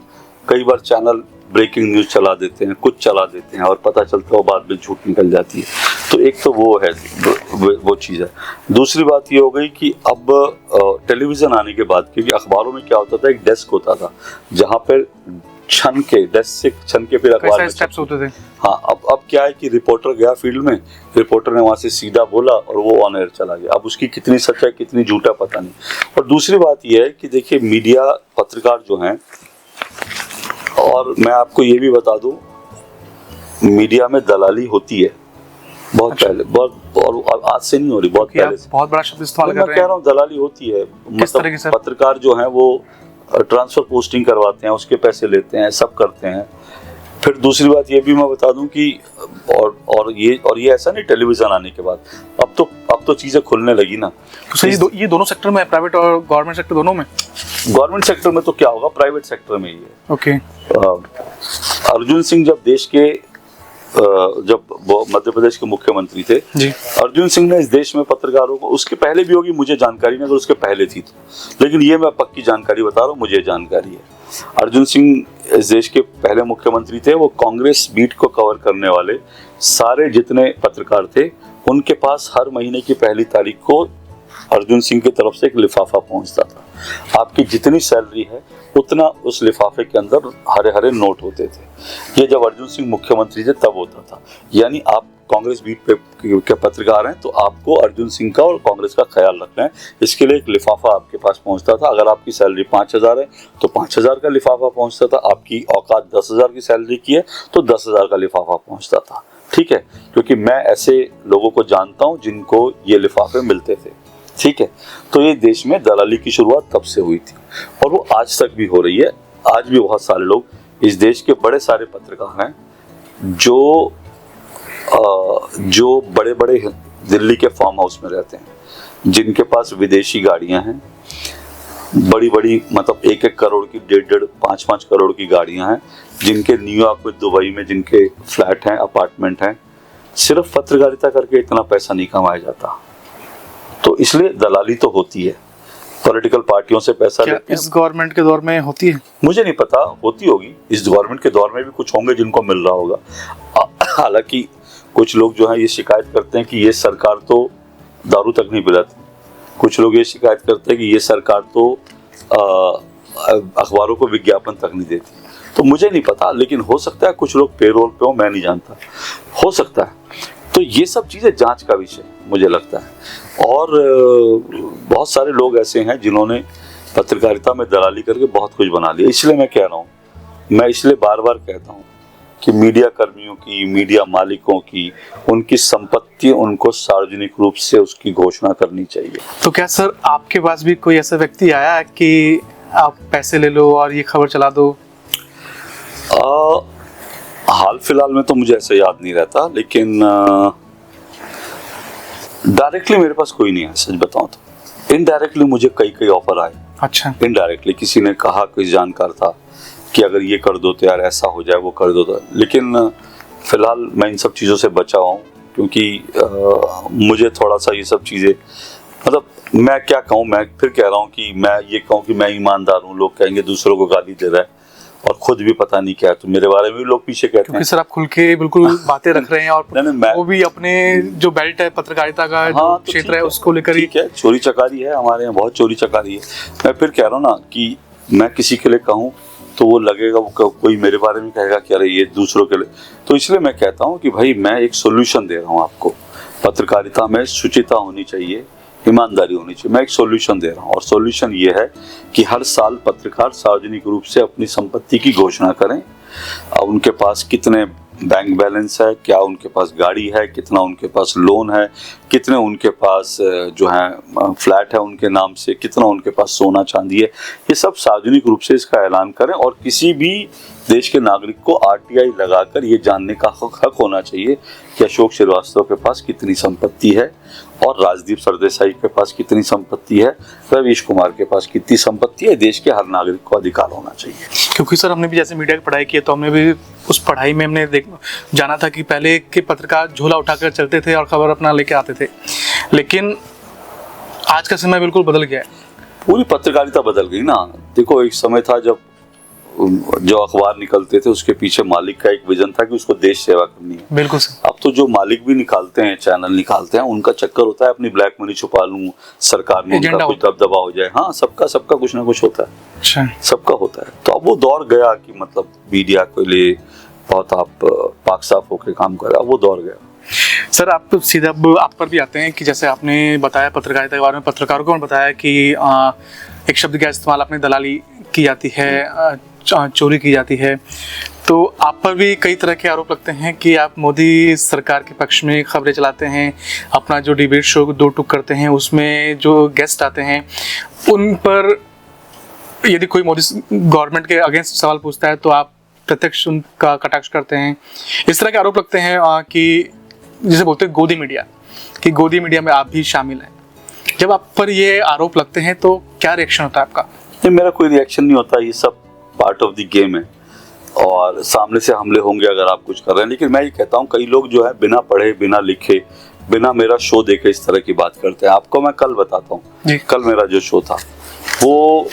कई बार चैनल ब्रेकिंग न्यूज चला देते हैं, कुछ चला देते हैं, और पता चलता है बाद में झूठ निकल जाती है। तो एक तो वो है, वो चीज़ है। दूसरी बात ये हो गई कि अब टेलीविजन आने के बाद, क्योंकि अखबारों में क्या होता था, एक डेस्क होता था जहाँ पर छन के, डेस्क से छन के फिर अखबार में स्टेप्स होते थे। हाँ, अब क्या है कि रिपोर्टर गया फील्ड में, रिपोर्टर ने वहां से सीधा बोला और वो ऑन एयर चला गया। अब उसकी कितनी सच्चाई कितनी झूठा पता नहीं। और दूसरी बात ये है कि देखिए, मीडिया, पत्रकार जो हैं, और मैं आपको ये भी बता दूं, मीडिया में दलाली होती है बहुत पहले, बहुत और आज से नहीं हो रही, बहुत पहले से। बहुत बड़ा शब्द इस्तेमाल कर मैं रहे कह हैं। रहा हूँ दलाली होती है, किस तरह की सर? पत्रकार जो है वो ट्रांसफर पोस्टिंग करवाते हैं, उसके पैसे लेते हैं, सब करते हैं। फिर दूसरी बात ये भी मैं बता दूं कि और ये ऐसा नहीं, टेलीविजन आने के बाद अब तो चीजें खुलने लगी ना। तो सर ये दोनों सेक्टर में, प्राइवेट और गवर्नमेंट सेक्टर दोनों में? गवर्नमेंट सेक्टर में तो क्या होगा, प्राइवेट सेक्टर में ही है। ओके। अर्जुन सिंह जब देश के जब वो मध्य प्रदेश के मुख्यमंत्री थे जी, अर्जुन सिंह ने इस देश में पत्रकारों को, उसके पहले भी होगी मुझे जानकारी नहीं, अगर उसके पहले थी तो, लेकिन ये मैं पक्की जानकारी बता रहा हूँ, मुझे जानकारी है। अर्जुन सिंह इस देश के पहले मुख्यमंत्री थे। वो कांग्रेस बीट को कवर करने वाले सारे जितने पत्रकार थे, उनके पास हर महीने की पहली तारीख को अर्जुन सिंह की तरफ से एक लिफाफा पहुंचता था। आपकी जितनी सैलरी है उतना उस लिफाफे के अंदर हरे हरे नोट होते थे। ये जब अर्जुन सिंह मुख्यमंत्री थे तब होता था। यानी आप कांग्रेस बीट पे के पत्रकार हैं तो आपको अर्जुन सिंह का और कांग्रेस का ख्याल रखना है। इसके लिए एक लिफाफा आपके पास पहुंचता था। अगर आपकी सैलरी 5,000 है तो 5,000 का लिफाफा पहुंचता था। आपकी औकात 10,000 की सैलरी की है तो 10,000 का लिफाफा पहुंचता था। ठीक है, क्योंकि मैं ऐसे लोगों को जानता हूं जिनको ये लिफाफे मिलते थे। ठीक है, तो ये देश में दलाली की शुरुआत तब से हुई थी और वो आज तक भी हो रही है। आज भी बहुत सारे लोग इस देश के बड़े सारे पत्रकार हैं जो बड़े बड़े दिल्ली के फार्म हाउस में रहते हैं, जिनके पास विदेशी गाड़ियां हैं, बड़ी बड़ी, मतलब 1-1 करोड़ की, 1.5, 5-5 करोड़ की गाड़ियां हैं, जिनके न्यूयॉर्क में, दुबई में जिनके फ्लैट हैं, अपार्टमेंट हैं। सिर्फ पत्रकारिता करके इतना पैसा नहीं कमाया जाता। तो इसलिए दलाली तो होती है, पॉलिटिकल पार्टियों से पैसा लेते हैं। इस गवर्नमेंट के दौर में होती है? मुझे नहीं पता, होती होगी। इस गवर्नमेंट के दौर में भी कुछ होंगे जिनको मिल रहा होगा। हालांकि कुछ लोग जो है ये शिकायत करते हैं कि ये सरकार तो दारू तक नहीं पिलाती। कुछ लोग ये शिकायत करते हैं कि ये सरकार तो अखबारों को विज्ञापन तक नहीं देती। तो मुझे नहीं पता, लेकिन हो सकता है कुछ लोग पेरोल पे हो, मैं नहीं जानता, हो सकता है। तो ये सब चीजें जांच का विषय मुझे लगता है। और बहुत सारे लोग ऐसे हैं जिन्होंने पत्रकारिता में दलाली करके बहुत कुछ बना लिया। इसलिए मैं कह रहा हूँ, मैं इसलिए बार बार कहता हूँ कि मीडिया कर्मियों की, मीडिया मालिकों की, उनकी संपत्ति उनको सार्वजनिक रूप से उसकी घोषणा करनी चाहिए। तो क्या सर आपके पास भी कोई ऐसा व्यक्ति आया कि आप पैसे ले लो और ये खबर चला दो? हाल फिलहाल में तो मुझे ऐसा याद नहीं रहता, लेकिन डायरेक्टली मेरे पास कोई नहीं है, सच बताऊं तो। इनडायरेक्टली मुझे कई ऑफर आए। अच्छा। इनडायरेक्टली किसी ने कहा, कोई जानकार था कि अगर ये कर दो तो यार ऐसा हो जाए, वो कर दो तो। लेकिन फिलहाल मैं इन सब चीज़ों से बचा हुआ हूँ, क्योंकि मुझे थोड़ा सा ये सब चीज़ें, मतलब मैं क्या कहूँ, मैं फिर कह रहा हूँ कि मैं ये कहूँ कि मैं ईमानदार हूँ, लोग कहेंगे दूसरों को गाली दे रहा है और खुद भी पता नहीं क्या है, तो मेरे बारे में भी लोग पीछे कहते हैं। क्योंकि सर आप खुल के बिल्कुल बातें रख रहे हैं और नहीं, वो भी अपने जो बेल्ट है पत्रकारिता का, जो क्षेत्र है उसको लेकर ही। ठीक है, चोरी चकारी है हमारे यहाँ, बहुत चोरी चकारी है। मैं फिर कह रहा हूँ ना कि मैं किसी के लिए कहूँ तो वो लगेगा, वो कोई मेरे बारे में कहेगा कि अरे ये दूसरों के लिए। तो इसलिए मैं कहता हूँ कि भाई मैं एक सोल्यूशन दे रहा हूँ आपको। पत्रकारिता में शुचिता होनी चाहिए, ईमानदारी होनी चाहिए। मैं एक सॉल्यूशन दे रहा हूँ और सॉल्यूशन ये है कि हर साल पत्रकार सार्वजनिक रूप से अपनी संपत्ति की घोषणा करें। उनके पास कितने बैंक बैलेंस है, क्या उनके पास गाड़ी है, कितना उनके पास लोन है, कितने उनके पास जो है फ्लैट है उनके नाम से, कितना उनके पास सोना चांदी है। ये सब सार्वजनिक रूप से इसका ऐलान करें और किसी भी देश के नागरिक को RTI लगाकर ये जानने का हक होना चाहिए कि अशोक श्रीवास्तव के पास कितनी संपत्ति है और राजदीप सरदेसाई के पास कितनी संपत्ति है, रवीश कुमार के पास कितनी संपत्ति है। देश के हर नागरिक को अधिकार होना चाहिए। क्योंकि सर हमने भी जैसे मीडिया की पढ़ाई की है तो हमने भी उस पढ़ाई में हमने जाना था कि पहले के पत्रकार झोला उठाकर चलते थे और खबर अपना लेके आते थे, लेकिन आज का समय बिल्कुल बदल गया है। पूरी पत्रकारिता बदल गई ना। देखो, एक समय था जब जो अखबार निकलते थे उसके पीछे मालिक का एक विजन था कि उसको देश सेवा करनी है। बिल्कुल सर। अब तो जो मालिक भी निकालते हैं, चैनल निकालते हैं, उनका चक्कर होता है अपनी ब्लैक मनी छुपा लूं, सरकार में उनका कुछ दबदबा हो जाए। हाँ, सबका कुछ ना कुछ होता है। अच्छा। सबका होता है। तो अब वो दौर गया कि मतलब मीडिया के लिए बहुत आप पाक साफ होकर काम कर रहे, अब वो दौर गया। सर आप तो सीधा आप पर भी आते हैं कि जैसे आपने बताया पत्रकारिता के बारे में, पत्रकारों को बताया कि एक शब्द का इस्तेमाल आपने दलाली की जाती है, चोरी की जाती है। तो आप पर भी कई तरह के आरोप लगते हैं कि आप मोदी सरकार के पक्ष में खबरें चलाते हैं, अपना जो डिबेट शो दो टूक करते हैं उसमें जो गेस्ट आते हैं उन पर यदि कोई मोदी गवर्नमेंट के अगेंस्ट सवाल पूछता है तो आप प्रत्यक्ष उनका कटाक्ष करते हैं। इस तरह के आरोप लगते हैं कि जिसे बोलते हैं गोदी मीडिया, कि गोदी मीडिया में आप भी शामिल हैं। जब आप पर ये आरोप लगते हैं तो क्या रिएक्शन होता है आपका? नहीं, मेरा कोई रिएक्शन नहीं होता, ये सब पार्ट ऑफ द गेम है और सामने से हमले होंगे अगर आप कुछ कर रहे हैं। लेकिन मैं ये कहता हूँ कई लोग जो है बिना पढ़े, बिना लिखे, बिना मेरा शो देखे इस तरह की बात करते हैं। आपको मैं कल बताता हूँ, कल मेरा जो शो था वो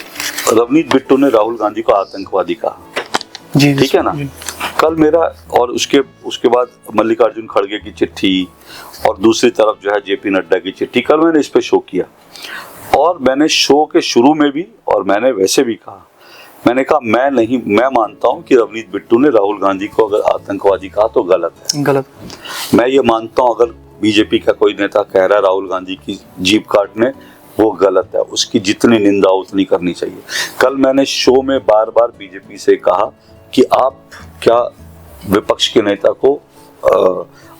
रवनीत बिट्टू ने राहुल गांधी को आतंकवादी कहा, ठीक है ना। कल मेरा और उसके बाद मल्लिकार्जुन खड़गे की चिट्ठी और दूसरी तरफ जो है जेपी नड्डा की चिट्ठी, कल मैंने इस पे शो किया और मैंने शो के शुरू में भी और मैंने वैसे भी कहा, मैंने कहा मैं मानता हूं कि रवनीत बिट्टू ने राहुल गांधी को अगर आतंकवादी कहा तो गलत है, गलत। मैं ये मानता हूं अगर बीजेपी का कोई नेता कह रहा है राहुल गांधी की जीप काटने, वो गलत है, उसकी जितनी निंदा उतनी करनी चाहिए। कल मैंने शो में बार बार बीजेपी से कहा कि आप क्या विपक्ष के नेता को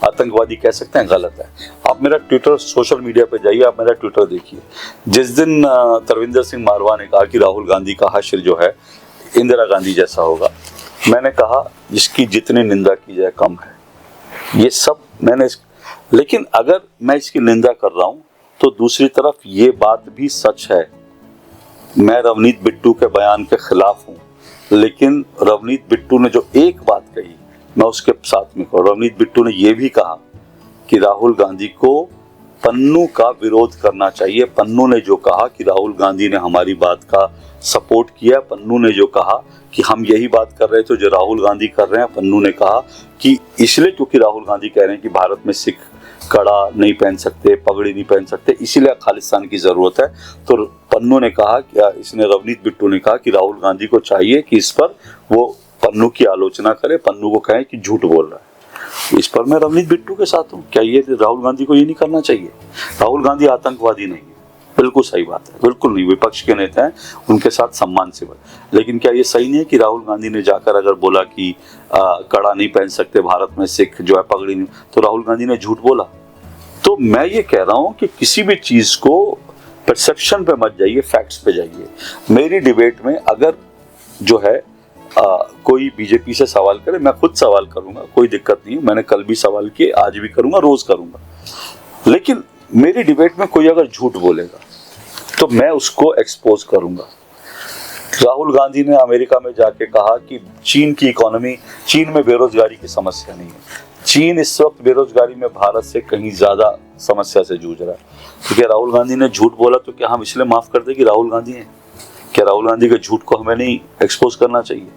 आतंकवादी कह सकते हैं? गलत है। आप मेरा ट्विटर, सोशल मीडिया पे जाइए, आप मेरा ट्विटर देखिए। जिस दिन तरविंदर सिंह मारवा ने कहा कि राहुल गांधी का हश्र जो है इंदिरा गांधी जैसा होगा, मैंने कहा इसकी जितनी निंदा की जाए कम है। ये सब मैंने लेकिन अगर मैं इसकी निंदा कर रहा हूं तो दूसरी तरफ ये बात भी सच है, मैं रवनीत बिट्टू के बयान के खिलाफ हूं, लेकिन रवनीत बिट्टू ने जो एक बात कही मैं उसके साथ में कहूँ। रवनीत बिट्टू ने यह भी कहा कि राहुल गांधी को पन्नू का विरोध करना चाहिए। पन्नू ने जो कहा कि राहुल गांधी ने हमारी बात का सपोर्ट किया, पन्नू ने जो कहा कि हम यही बात कर रहे थे जो राहुल गांधी कर रहे हैं, पन्नू ने कहा कि इसलिए क्योंकि राहुल गांधी कह रहे हैं कि भारत में सिख कड़ा नहीं पहन सकते, पगड़ी नहीं पहन सकते, इसीलिए खालिस्तान की जरूरत है। तो पन्नू ने कहा कि इसने रवनीत बिट्टू ने कहा कि राहुल गांधी को चाहिए कि इस पर वो पन्नू की आलोचना करे, पन्नू को कहें कि झूठ बोल रहा है। इस पर मैं रवनीत बिट्टू के साथ हूँ। क्या ये राहुल गांधी को ये नहीं करना चाहिए? राहुल गांधी आतंकवादी नहीं है, बिल्कुल सही बात है, बिल्कुल नहीं। विपक्ष के नेता हैं, उनके साथ सम्मान से बात। लेकिन क्या ये सही नहीं है कि राहुल गांधी ने जाकर अगर बोला कि कड़ा नहीं पहन सकते भारत में सिख जो है, पगड़ी नहीं, तो राहुल गांधी ने झूठ बोला? तो मैं ये कह रहा हूँ कि किसी भी चीज को परसेप्शन पे मत जाइए, फैक्ट्स पे जाइए। मेरी डिबेट में अगर जो है कोई बीजेपी से सवाल करे, मैं खुद सवाल करूंगा, कोई दिक्कत नहीं है। मैंने कल भी सवाल किए, आज भी करूंगा, रोज करूंगा। लेकिन मेरी डिबेट में कोई अगर झूठ बोलेगा तो मैं उसको एक्सपोज करूंगा। राहुल गांधी ने अमेरिका में जाके कहा कि चीन की इकोनॉमी, चीन में बेरोजगारी की समस्या नहीं है। चीन इस वक्त बेरोजगारी में भारत से कहीं ज्यादा समस्या से जूझ रहा है। तो क्या राहुल गांधी ने झूठ बोला तो क्या हम इसलिए माफ कर दें कि राहुल गांधी हैं? क्या राहुल गांधी के झूठ को हमें नहीं एक्सपोज करना चाहिए?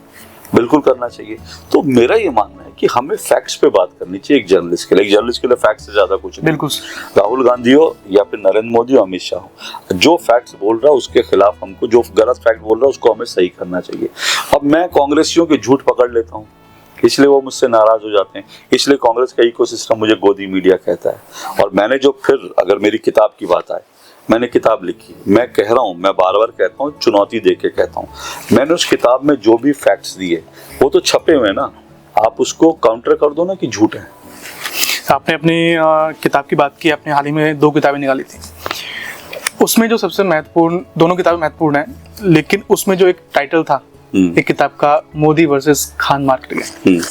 बिल्कुल करना चाहिए। तो मेरा ये मानना है कि हमें फैक्ट्स पे बात करनी चाहिए एक जर्नलिस्ट के लिए। एक जर्नलिस्ट के लिए फैक्ट्स से ज्यादा कुछ नहीं। बिल्कुल। राहुल गांधी हो या फिर नरेंद्र मोदी हो, अमित शाह हो, जो फैक्ट्स बोल रहा है उसके खिलाफ हमको, जो गलत फैक्ट बोल रहा है उसको हमें सही करना चाहिए। अब मैं कांग्रेसियों के झूठ पकड़ लेता हूँ, इसलिए वो मुझसे नाराज हो जाते हैं, इसलिए कांग्रेस का इकोसिस्टम मुझे गोदी मीडिया कहता है। और मैंने जो, फिर अगर मेरी किताब की बात आए, मैंने किताब लिखी, मैं कह रहा हूँ, मैं बार बार कहता हूँ, चुनौती दे के कहता हूँ, मैंने उस किताब में जो भी फैक्ट्स दिए वो तो छपे हुए ना, आप उसको काउंटर कर दो ना कि झूठ है। आपने अपनी किताब की बात की, आपने हाल ही में 2 किताबें निकाली थी, उसमें जो सबसे महत्वपूर्ण, दोनों किताबें महत्वपूर्ण हैं, लेकिन उसमें जो एक टाइटल था एक किताब का, Modi versus Khan market gang,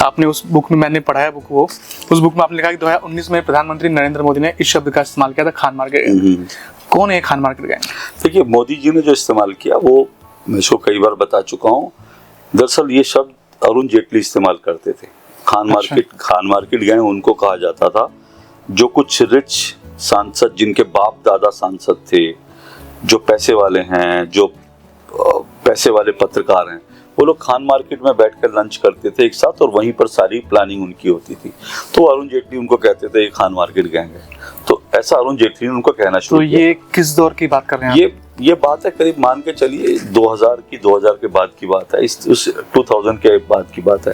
आपने उस बुक में, मैंने पढ़ा है बुक, वो उस बुक में आपने लिखा कि 2019 में प्रधानमंत्री नरेंद्र मोदी ने इस शब्द का इस्तेमाल किया था, खान मार्केट गैंग। कौन है खान मार्केट गैंग? देखिए, मोदी जी ने जो इस्तेमाल किया वो मैं इसको कई बार बता चुका हूँ। दरअसल ये शब्द अरुण जेटली इस्तेमाल करते थे। खान मार्केट गैंग उनको कहा जाता था जो कुछ रिच सांसद, जिनके बाप दादा सांसद थे, जो पैसे वाले हैं, जो पैसे वाले पत्रकार हैं, वो लोग खान मार्केट में बैठकर लंच करते थे एक साथ और वहीं पर सारी प्लानिंग उनकी होती थी। तो अरुण जेटली उनको कहते थे ये खान मार्केट गैंग है। तो ऐसा अरुण जेटली ने उनको कहना शुरू किया। तो ये किस दौर की बात कर रहे हैं? ये बात है करीब मान के चलिए 2000 के बाद की बात है, इस 2000 के बाद की बात है,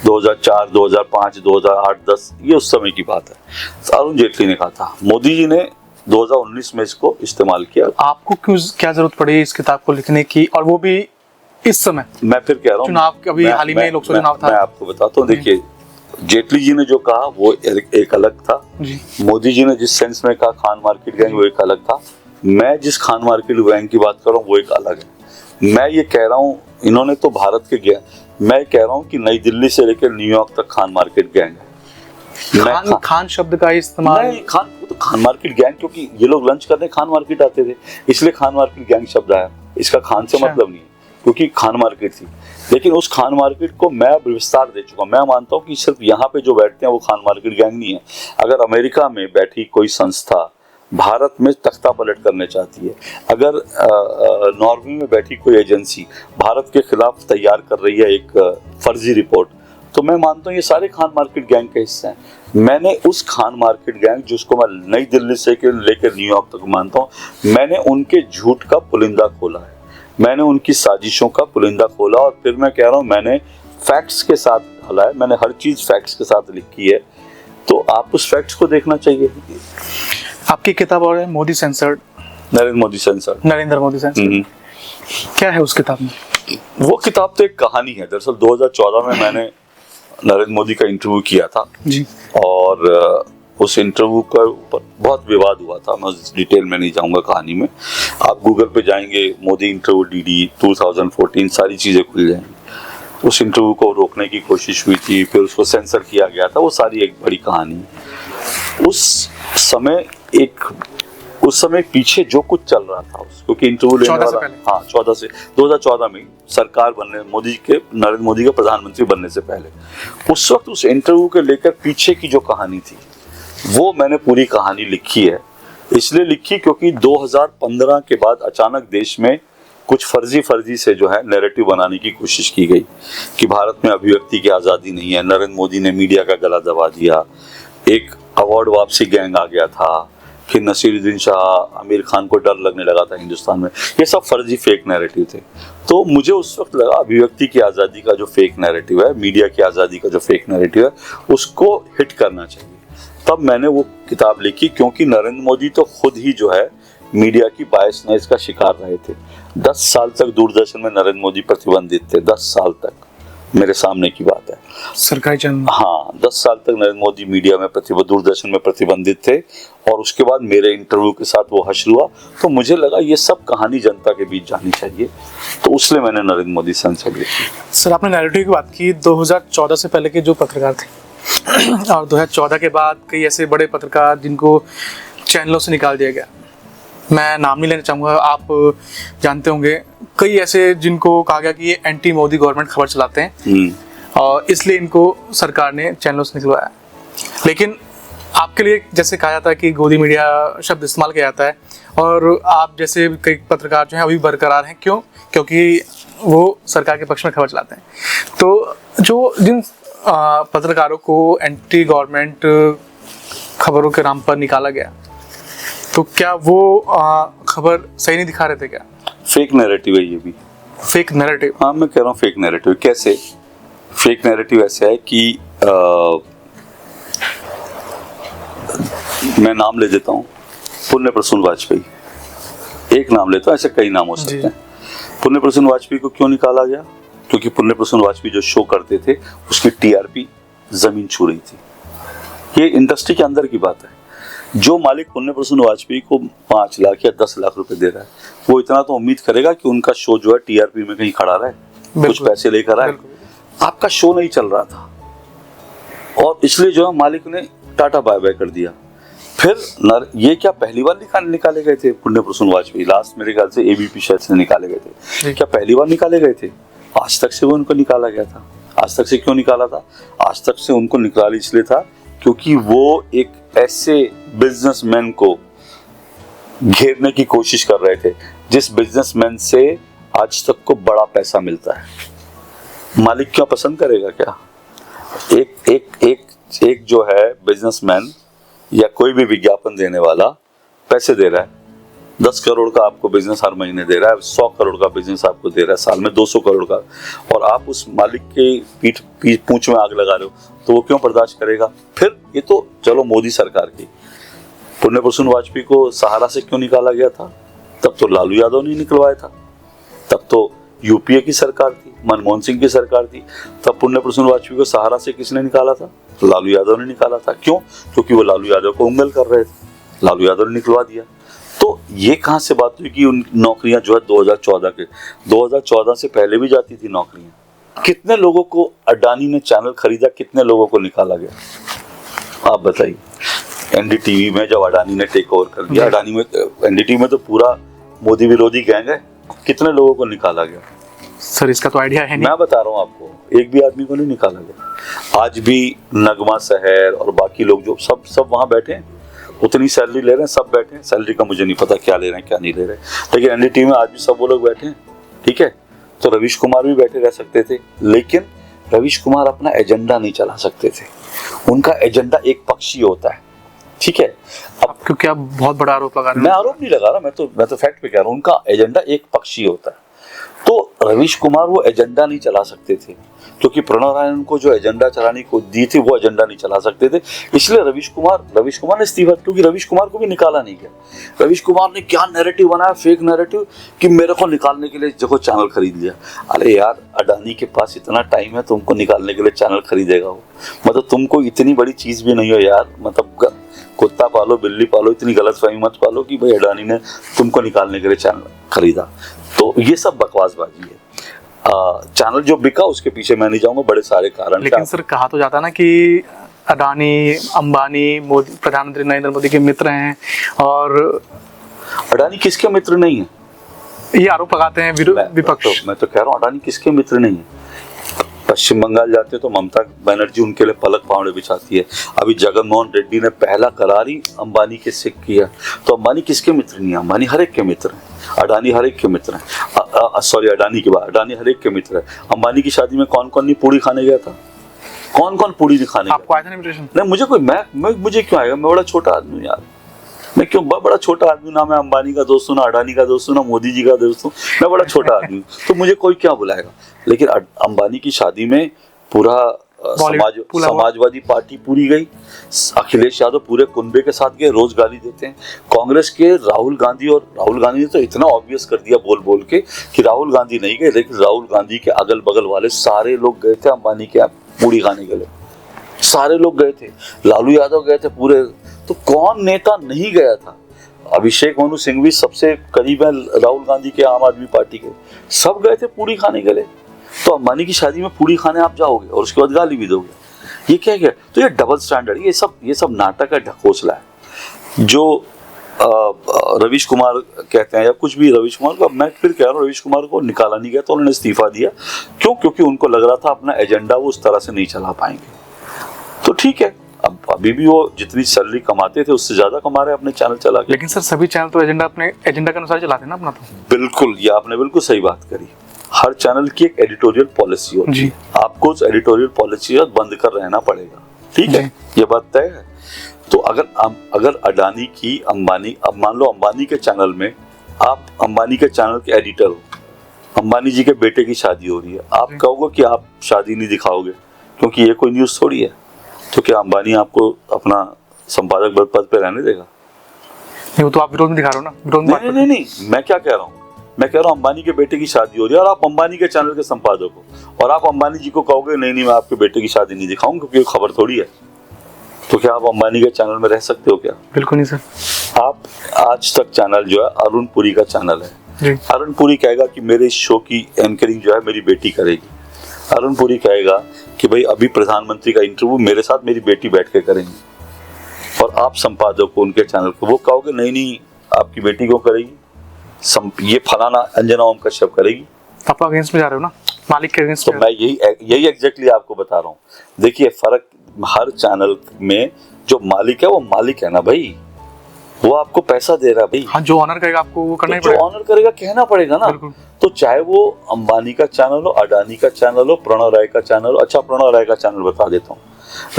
2004, 2005, 2008, 10, ये उस समय की बात है। तो अरुण जेटली ने कहा था, मोदी जी ने 2019 में इसको इस्तेमाल किया। आपको क्या जरूरत पड़ी इस किताब को लिखने की, और वो भी इस समय मैं फिर कह रहा हूँ, चुनाव अभी हाल ही में लोकसभा चुनाव था। मैं आपको बताता हूँ, देखिए जेटली जी ने जो कहा वो एक अलग था जी। मोदी जी ने जिस सेंस में कहा खान मार्केट गैंग, वो एक अलग था। मैं जिस खान मार्केट गैंग की बात कर रहा हूँ वो एक अलग है। मैं ये कह रहा हूँ, इन्होंने तो भारत के गया, मैं कह रहा हूँ कि नई दिल्ली से लेकर न्यूयॉर्क तक खान मार्केट गैंग है। खान शब्द का इस्तेमाल नहीं, खान मार्केट गैंग, क्योंकि ये लोग लंच करने खान मार्केट आते थे, इसलिए खान मार्केट गैंग शब्द आया। इसका खान से मतलब नहीं है, क्योंकि खान मार्केट थी। लेकिन उस खान मार्केट को मैं अब विस्तार दे चुका। मैं मानता हूँ कि सिर्फ यहाँ पे जो बैठते हैं वो खान मार्केट गैंग नहीं है। अगर अमेरिका में बैठी कोई संस्था भारत में तख्ता पलट करने चाहती है, अगर नॉर्वे में बैठी कोई एजेंसी भारत के खिलाफ तैयार कर रही है एक फर्जी रिपोर्ट, तो मैं मानता हूँ ये सारे खान मार्केट गैंग के हिस्से हैं। मैंने उस खान मार्केट गैंग, जिसको मैं नई दिल्ली से लेकर न्यूयॉर्क तक मानता हूँ, मैंने उनके झूठ का पुलिंदा खोला है, मैंने उनकी साजिशों का पुलिंदा खोला। और फिर मैं कह रहा हूँ मैंने फैक्ट्स के साथ डाला है, मैंने हर चीज फैक्ट्स के साथ लिखी है, तो आप उस फैक्ट्स को देखना चाहिए। आपकी किताब और है Modi censored, Narendra Modi censored, Narendra Modi censored, क्या है उस किताब में? वो किताब तो एक कहानी है। दरअसल 2014 में मैंने नरेंद्र मोदी का इंटरव्यू किया था जी, और उस इंटरव्यू का ऊपर बहुत विवाद हुआ था। मैं डिटेल में नहीं जाऊंगा कहानी में, आप गूगल पे जाएंगे मोदी इंटरव्यू DD 2014, सारी चीजें खुल जाएंगी। उस इंटरव्यू को रोकने की कोशिश हुई थी, फिर उसको सेंसर किया गया था, वो सारी एक बड़ी कहानी है। उस समय पीछे जो कुछ चल रहा था, क्योंकि इंटरव्यू लेने वाला, हाँ 2014 में सरकार बनने, नरेंद्र मोदी के प्रधानमंत्री बनने से पहले, उस वक्त उस इंटरव्यू के लेकर पीछे की जो कहानी थी वो मैंने पूरी कहानी लिखी है। इसलिए लिखी क्योंकि 2015 के बाद अचानक देश में कुछ फर्जी से जो है नैरेटिव बनाने की कोशिश की गई कि भारत में अभिव्यक्ति की आज़ादी नहीं है। नरेंद्र मोदी ने मीडिया का गला दबा दिया, एक अवार्ड वापसी गैंग आ गया था, फिर नसीरुद्दीन शाह, आमिर खान को डर लगने लगा था हिंदुस्तान में। ये सब फर्जी फेक नैरेटिव थे। तो मुझे उस वक्त लगा अभिव्यक्ति की आज़ादी का जो फेक नैरेटिव है, मीडिया की आज़ादी का जो फेक नैरेटिव है, उसको हिट करना चाहिए। तब मैंने वो किताब लिखी, क्योंकि नरेंद्र मोदी तो खुद ही जो है मीडिया की बायसनेस का शिकार रहे थे। 10 साल तक दूरदर्शन में नरेंद्र मोदी प्रतिबंधित थे, 10 साल तक, मेरे सामने की बात है, सरकारी चैनल, हाँ 10 साल तक नरेंद्र मोदी मीडिया में दूरदर्शन में प्रतिबंधित थे। और उसके बाद मेरे इंटरव्यू के साथ वो हश्र हुआ, तो मुझे लगा ये सब कहानी जनता के बीच जानी चाहिए, तो उसलिए मैंने नरेंद्र मोदी सेंसर्ड लिखी। सर, आपने नैरेटिव की बात की, 2014 से पहले के जो पत्रकार थे और 2014 के बाद कई ऐसे बड़े पत्रकार जिनको चैनलों से निकाल दिया गया, मैं नाम नहीं लेना चाहूँगा, आप जानते होंगे, कई ऐसे जिनको कहा गया कि ये एंटी मोदी गवर्नमेंट खबर चलाते हैं और इसलिए इनको सरकार ने चैनलों से निकलवाया। लेकिन आपके लिए जैसे कहा जाता है कि गोदी मीडिया शब्द इस्तेमाल किया जाता है, और आप जैसे कई पत्रकार जो हैं अभी बरकरार हैं, क्यों? क्योंकि वो सरकार के पक्ष में खबर चलाते हैं। तो जो जिन पत्रकारों को एंटी गवर्नमेंट खबरों के नाम पर निकाला गया, तो क्या वो खबर सही नहीं दिखा रहे थे क्या? फेक नैरेटिव है ये भी, फेक नैरेटिव। हाँ, मैं कह रहा हूँ फेक नैरेटिव। कैसे फेक नैरेटिव? ऐसा है कि मैं नाम ले देता हूँ, पुण्य प्रसून वाजपेयी, एक नाम लेता हूँ, ऐसे कई नाम हो सकते हैं। पुण्य प्रसून वाजपेयी को क्यों निकाला गया? क्योंकि पुण्य प्रसून वाजपेयी जो शो करते थे उसकी TRP जमीन छू रही थी। ये इंडस्ट्री के अंदर की बात है। जो मालिक पुण्य प्रसून वाजपेयी को 5 लाख या 10 लाख रुपए दे रहा है, वो इतना तो उम्मीद करेगा कि उनका शो जो है TRP में कहीं खड़ा रहे, कुछ पैसे लेकर आए। आपका शो नहीं चल रहा था और इसलिए जो है मालिक ने टाटा बाय बाय कर दिया। फिर ये क्या पहली बार निकाले गए थे पुण्य प्रसून वाजपेयी? लास्ट मेरे ख्याल से ABP शायद से निकाले गए थे। क्या पहली बार निकाले गए थे? आज तक से वो उनको निकाला गया था। आज तक से क्यों निकाला था? आज तक से उनको निकाला इसलिए था क्योंकि वो एक ऐसे बिजनेसमैन को घेरने की कोशिश कर रहे थे जिस बिजनेसमैन से आज तक को बड़ा पैसा मिलता है। मालिक क्या पसंद करेगा? क्या एक जो है बिजनेसमैन या कोई भी विज्ञापन देने वाला पैसे दे रहा है, 10 करोड़ का आपको बिजनेस हर महीने दे रहा है, 100 करोड़ का बिजनेस आपको दे रहा है साल में, 200 करोड़ का, और आप उस मालिक के पूंछ में आग लगा रहे हो, तो वो क्यों बर्दाश्त करेगा? फिर ये तो चलो मोदी सरकार की, पुण्य प्रसून वाजपेयी को सहारा से क्यों निकाला गया था? तब तो लालू यादव ने निकलवाया था, तब तो यूपीए की सरकार थी, मनमोहन सिंह की सरकार थी, तब पुण्य प्रसून वाजपेयी को सहारा से किसने निकाला था? लालू यादव ने निकाला था। क्यों? क्योंकि वो लालू यादव को उंगल कर रहे थे, लालू यादव ने निकलवा दिया। तो ये कहाँ से बात हुई कि उन नौकरियां जो है 2014 से पहले भी जाती थी नौकरियां। कितने लोगों को अडानी ने चैनल खरीदा, कितने लोगों को निकाला गया, आप बताइए। एनडीटीवी में जब अडानी ने टेक ओवर कर लिया, अडानी में एनडीटीवी में तो पूरा मोदी विरोधी गैंग है, कितने लोगों को निकाला गया? सर इसका तो आइडिया है नहीं। मैं बता रहा हूँ आपको, एक भी आदमी को नहीं निकाला गया। आज भी नगमा सहर और बाकी लोग जो सब वहां बैठे हैं, उतनी सैलरी ले रहे हैं, सब बैठे हैं। सैलरी का मुझे नहीं पता क्या ले रहे हैं क्या नहीं ले रहे, लेकिन एनडीटीवी में आज भी सब वो लोग बैठे हैं, ठीक है। तो रवीश कुमार भी बैठे रह सकते थे, लेकिन रवीश कुमार अपना एजेंडा नहीं चला सकते थे। उनका एजेंडा एक पक्षीय होता है, ठीक है। अब क्योंकि आप बहुत बड़ा आरोप लगा रहे हैं। मैं आरोप नहीं लगा रहा, मैं तो फैक्ट पे कह रहा हूँ, उनका एजेंडा एक पक्षीय होता है। तो रवीश कुमार वो एजेंडा नहीं चला सकते थे, क्योंकि प्रणव राय उनको जो एजेंडा चलाने को दी थी वो एजेंडा नहीं चला सकते थे। इसलिए रवीश कुमार ने इस्तीफा, क्योंकि रवीश कुमार को भी निकाला नहीं गया। रवीश कुमार ने क्या नैरेटिव बनाया, फेक नैरेटिव, कि मेरे को निकालने के लिए देखो चैनल खरीद लिया। अरे यार, अडानी के पास इतना टाइम है, तुमको निकालने के लिए चैनल खरीदेगा वो? मतलब तुमको इतनी बड़ी चीज भी नहीं हो यार, मतलब कुत्ता पालो बिल्ली पालो, इतनी गलतफहमी मत पालो कि भाई अडानी ने तुमको निकालने के लिए चैनल खरीदा। तो ये सब बकवासबाजी है। चैनल जो बिका उसके पीछे मैं नहीं जाऊंगा, बड़े सारे कारण। लेकिन सर कहा तो जाता ना कि अडानी अंबानी मोदी, प्रधानमंत्री नरेंद्र मोदी के मित्र हैं, और अडानी किसके मित्र नहीं है? ये आरोप लगाते हैं विपक्ष। मैं तो कह रहा हूँ अडानी किसके मित्र नहीं है। पश्चिम बंगाल जाते तो ममता बनर्जी उनके लिए पलक पावड़े बिछाती है। अभी जगनमोहन रेड्डी ने पहला करार ही अंबानी के सिक किया। तो अंबानी किसके मित्र नहीं है? अंबानी हर एक के मित्र हैं, अडानी हर एक के मित्र हैं। सॉरी, अडानी के बाद अडानी हर एक के मित्र है। अंबानी की शादी में कौन कौन नहीं पूड़ी खाने गया था? कौन कौन पूड़ी नहीं खाने? आपको आया था इनविटेशन? नहीं, मुझे कोई मुझे क्यों आएगा? मैं बड़ा छोटा आदमी हूँ यार, मैं क्यों बड़ा छोटा आदमी? ना मैं अंबानी का दोस्त हूँ, ना अडानी का दोस्त हूँ, ना मोदी जी का दोस्त हूँ, मैं बड़ा छोटा आदमी हूँ, तो मुझे कोई क्या बुलाएगा? लेकिन अंबानी की शादी में पूरा समाजवादी पार्टी पूरी गई, अखिलेश यादव पूरे कुनबे के साथ गए, रोज गाली देते हैं। कांग्रेस के राहुल गांधी ने तो इतना ऑब्वियस कर दिया बोल बोल के कि राहुल गांधी नहीं गए, लेकिन राहुल गांधी के अगल बगल वाले सारे लोग गए थे अंबानी के यहाँ पूरी खाने के लिए, सारे लोग गए थे। लालू यादव गए थे पूरे। तो कौन नेता नहीं गया था? अभिषेक मनु सिंघवी सबसे करीब है राहुल गांधी के, आम आदमी पार्टी के, सब गए थे पूरी खाने के लिए। तो अंबानी की शादी में पूरी खाने आप जाओगे और उसके बाद गाली भी दोगे, ये क्या है? तो ये डबल स्टैंडर्ड, ये सब नाटक है, ढकोसला है। जो रवीश कुमार कहते हैं या कुछ भी, रवीश कुमार को, मैं फिर कह रहा हूँ, रवीश कुमार को निकाला नहीं गया, तो उन्होंने इस्तीफा दिया। क्यों? क्योंकि उनको लग रहा था अपना एजेंडा वो उस तरह से नहीं चला पाएंगे। तो ठीक है, अब अभी भी वो जितनी सैलरी कमाते थे उससे ज्यादा कमा रहे हैं अपने चैनल चला के। लेकिन सर सभी चैनल तो अपने एजेंडा के अनुसार चलाते हैं ना अपना। तो बिल्कुल, ये आपने बिल्कुल सही बात करी। हर चैनल की एक एडिटोरियल पॉलिसी होती है, आपको उस एडिटोरियल पॉलिसी पर बंद कर रहना पड़ेगा, ठीक है, ये बात तय है। तो अगर अडानी की अंबानी, अब मान लो अंबानी के चैनल में, आप अंबानी के चैनल के एडिटर हो, अंबानी जी के बेटे की शादी हो रही है, आप कहोगे कि आप शादी नहीं दिखाओगे क्योंकि ये कोई न्यूज थोड़ी है, तो क्या अंबानी आपको अपना संपादक पद पे रहने देगा? नहीं, वो तो आप विरोध में दिखा रहे हो ना, विरोध में। नहीं, मैं क्या कह रहा हूँ, मैं कह रहा हूँ अंबानी के बेटे की शादी हो रही है और आप अंबानी के चैनल के संपादक हो, और आप अंबानी जी को कहोगे नहीं मैं आपके बेटे की शादी नहीं दिखाऊंगा क्योंकि ये खबर थोड़ी है, तो क्या आप अंबानी के चैनल में रह सकते हो क्या? बिल्कुल नहीं सर। आप आज तक चैनल जो है अरुण पुरी का चैनल है, अरुण पुरी कहेगा कि मेरे इस शो की एंकरिंग जो है मेरी बेटी करेगी। अरुण पुरी कहेगा कि भाई अभी प्रधानमंत्री का इंटरव्यू मेरे साथ मेरी बेटी बैठ के करेंगी, और आप संपादक को उनके चैनल को वो कहोगे नहीं आपकी बेटी क्यों करेगी, ये फलाना अंजना ओम कश्यप करेगी। आप अगेंस्ट में जा रहे हो ना, मालिक के अगेंस्ट। तो मैं यही एग्जैक्टली आपको बता रहा हूँ। देखिए फर्क, हर चैनल में जो मालिक है वो मालिक है ना भाई, वो आपको पैसा दे रहा है भाई। हाँ, जो ऑनर करेगा आपको वो करना ही पड़ेगा, जो ऑनर करेगा कहना पड़ेगा ना। तो चाहे वो अंबानी का चैनल हो, अडानी का चैनल हो, प्रणव राय का चैनल हो। अच्छा, प्रणव राय का चैनल बता देता हूँ।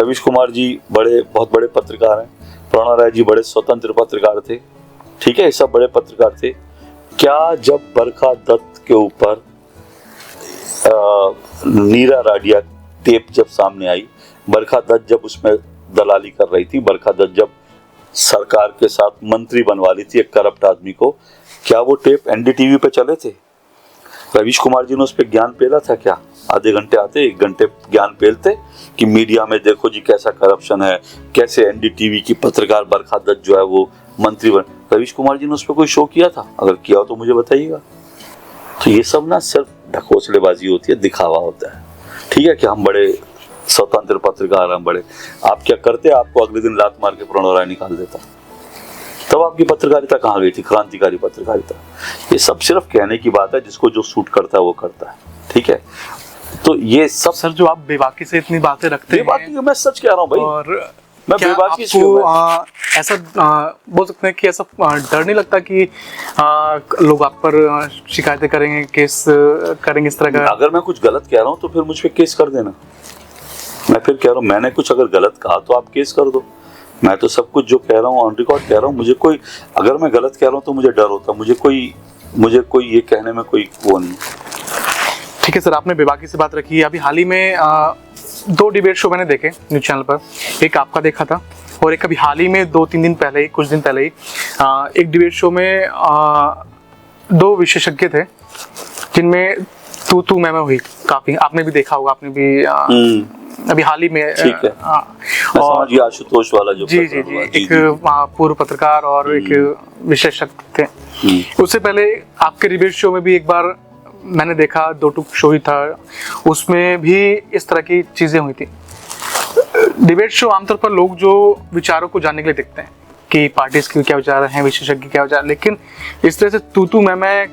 रवीश कुमार जी बहुत बड़े पत्रकार हैं, प्रणव राय जी बड़े स्वतंत्र पत्रकार थे, ठीक है, सब बड़े पत्रकार थे। क्या जब बरखा दत्त के ऊपर नीरा राडिया टेप जब सामने आई, बरखा दत्त जब उसमें दलाली कर रही थी, बरखा दत्त जब सरकार के साथ मंत्री बनवा ली थी एक करप्ट आदमी को, क्या वो टेप एनडीटीवी पे चले थे? रवीश कुमार जी ने उस पर ज्ञान पेला था क्या? आधे घंटे आते, 1 घंटे ज्ञान पेलते कि मीडिया में देखो जी कैसा करप्शन है, कैसे एनडीटीवी की पत्रकार बरखा दत्त जो है वो मंत्री बन। रवीश कुमार जी ने उस पर कोई शो किया था? अगर किया हो तो मुझे बताइएगा। तो ये सब ना सिर्फ ढकोसलेबाजी होती है, दिखावा होता है। ठीक है कि हम बड़े स्वतंत्र पत्रकार, हम बड़े, आप क्या करते? आपको अगले दिन लात मार के प्रणव राय निकाल देता। तब आपकी पत्रकारिता कहाँ गई थी, क्रांतिकारी पत्रकारिता? ये सब सिर्फ कहने की बात है, जिसको जो सूट करता है वो करता है। ठीक है, तो ये सब सर जो आप बेबाकी से इतनी बातें रखते हैं, बेबाकी मैं सच कह रहा हूँ भाई, और मैं क्या बेबाकी आपको ऐसा बोल सकते हैं कि ऐसा डर नहीं लगता कि लोग आप पर शिकायतें करेंगे, केस करेंगे इस तरह का? अगर मैं कुछ गलत कह रहा हूँ तो फिर मुझ पे केस कर देना। मैं फिर कह रहा हूँ, मैंने कुछ अगर गलत कहा तो आप केस कर दो। मैं तो सब कुछ जो कह रहा हूँ ऑन रिकॉर्ड कह रहा हूँ। मुझे कोई, अगर मैं गलत कह रहा हूँ तो मुझे डर होता, मुझे कोई ये कहने में कोई वो नहीं। ठीक है सर, आपने बेबाकी से बात रखी है। अभी हाल ही में 2 डिबेट शो मैंने देखे न्यूज चैनल पर। एक आपका देखा था और एक अभी हाल ही में 2-3 दिन पहले ही, कुछ दिन पहले ही एक डिबेट शो में 2 विशेषज्ञ थे जिनमें तू मैं हुई काफी। आपने भी देखा होगा, आपने भी अभी हाल ही में। ठीक है, और ये आशुतोष वाला जो जी, एक पूर्व पत्रकार और एक विशेषज्ञ थे। उससे पहले आपके डिबेट शो में भी एक बार मैंने देखा, 2 टूक शो ही था, उसमें भी इस तरह की चीजें हुई थी। डिबेट शो आमतौर पर लोग जो विचारों को जानने के लिए देखते हैं कि पार्टीज के क्या विचार हैं, विशेषज्ञ क्या विचार, लेकिन इस तरह से मैं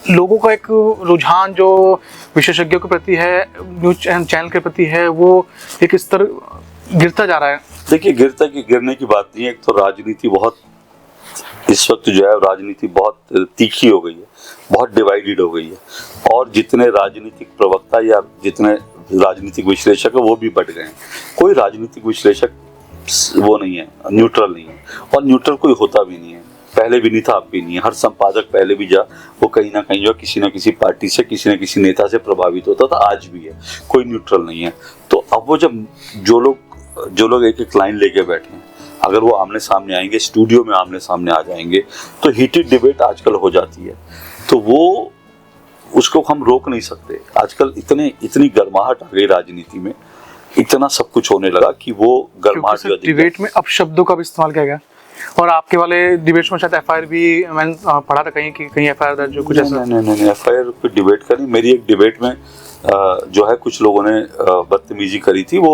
लोगों का एक रुझान जो विशेषज्ञों के प्रति है, न्यूज चैनल के प्रति है, वो एक स्तर गिरता जा रहा है। देखिए, गिरने की बात नहीं है। एक तो राजनीति बहुत, इस वक्त जो है राजनीति बहुत तीखी हो गई है, बहुत डिवाइडेड हो गई है, और जितने राजनीतिक प्रवक्ता या जितने राजनीतिक विश्लेषक है वो भी बढ़ गए हैं। कोई राजनीतिक विश्लेषक वो नहीं है, न्यूट्रल नहीं है, और न्यूट्रल कोई होता भी नहीं है। पहले भी नहीं था, अब भी नहीं है। हर संपादक पहले भी वो कहीं ना कहीं जो किसी न किसी पार्टी से, किसी न किसी नेता से प्रभावित होता था, आज भी है। कोई न्यूट्रल नहीं है। तो अब वो जब जो लोग एक एक लाइन लेके बैठे हैं, अगर वो आमने सामने आएंगे, स्टूडियो में आमने सामने आ जाएंगे, तो हीटेड डिबेट आजकल हो जाती है। तो वो उसको हम रोक नहीं सकते। आजकल इतनी गर्माहट आ गई राजनीति में, इतना सब कुछ होने लगा कि वो गर्माहट डिबेट में अब शब्दों का भी इस्तेमाल किया गया। और आपके वाले डिबेट्स में शायद एफआईआर भी मैंने पढ़ा था कहीं एफआईआर दर्ज, जो कुछ ऐसा। नहीं, एफआईआर पे डिबेट करी। मेरी एक डिबेट में जो है कुछ लोगों ने बदतमीजी करी थी। वो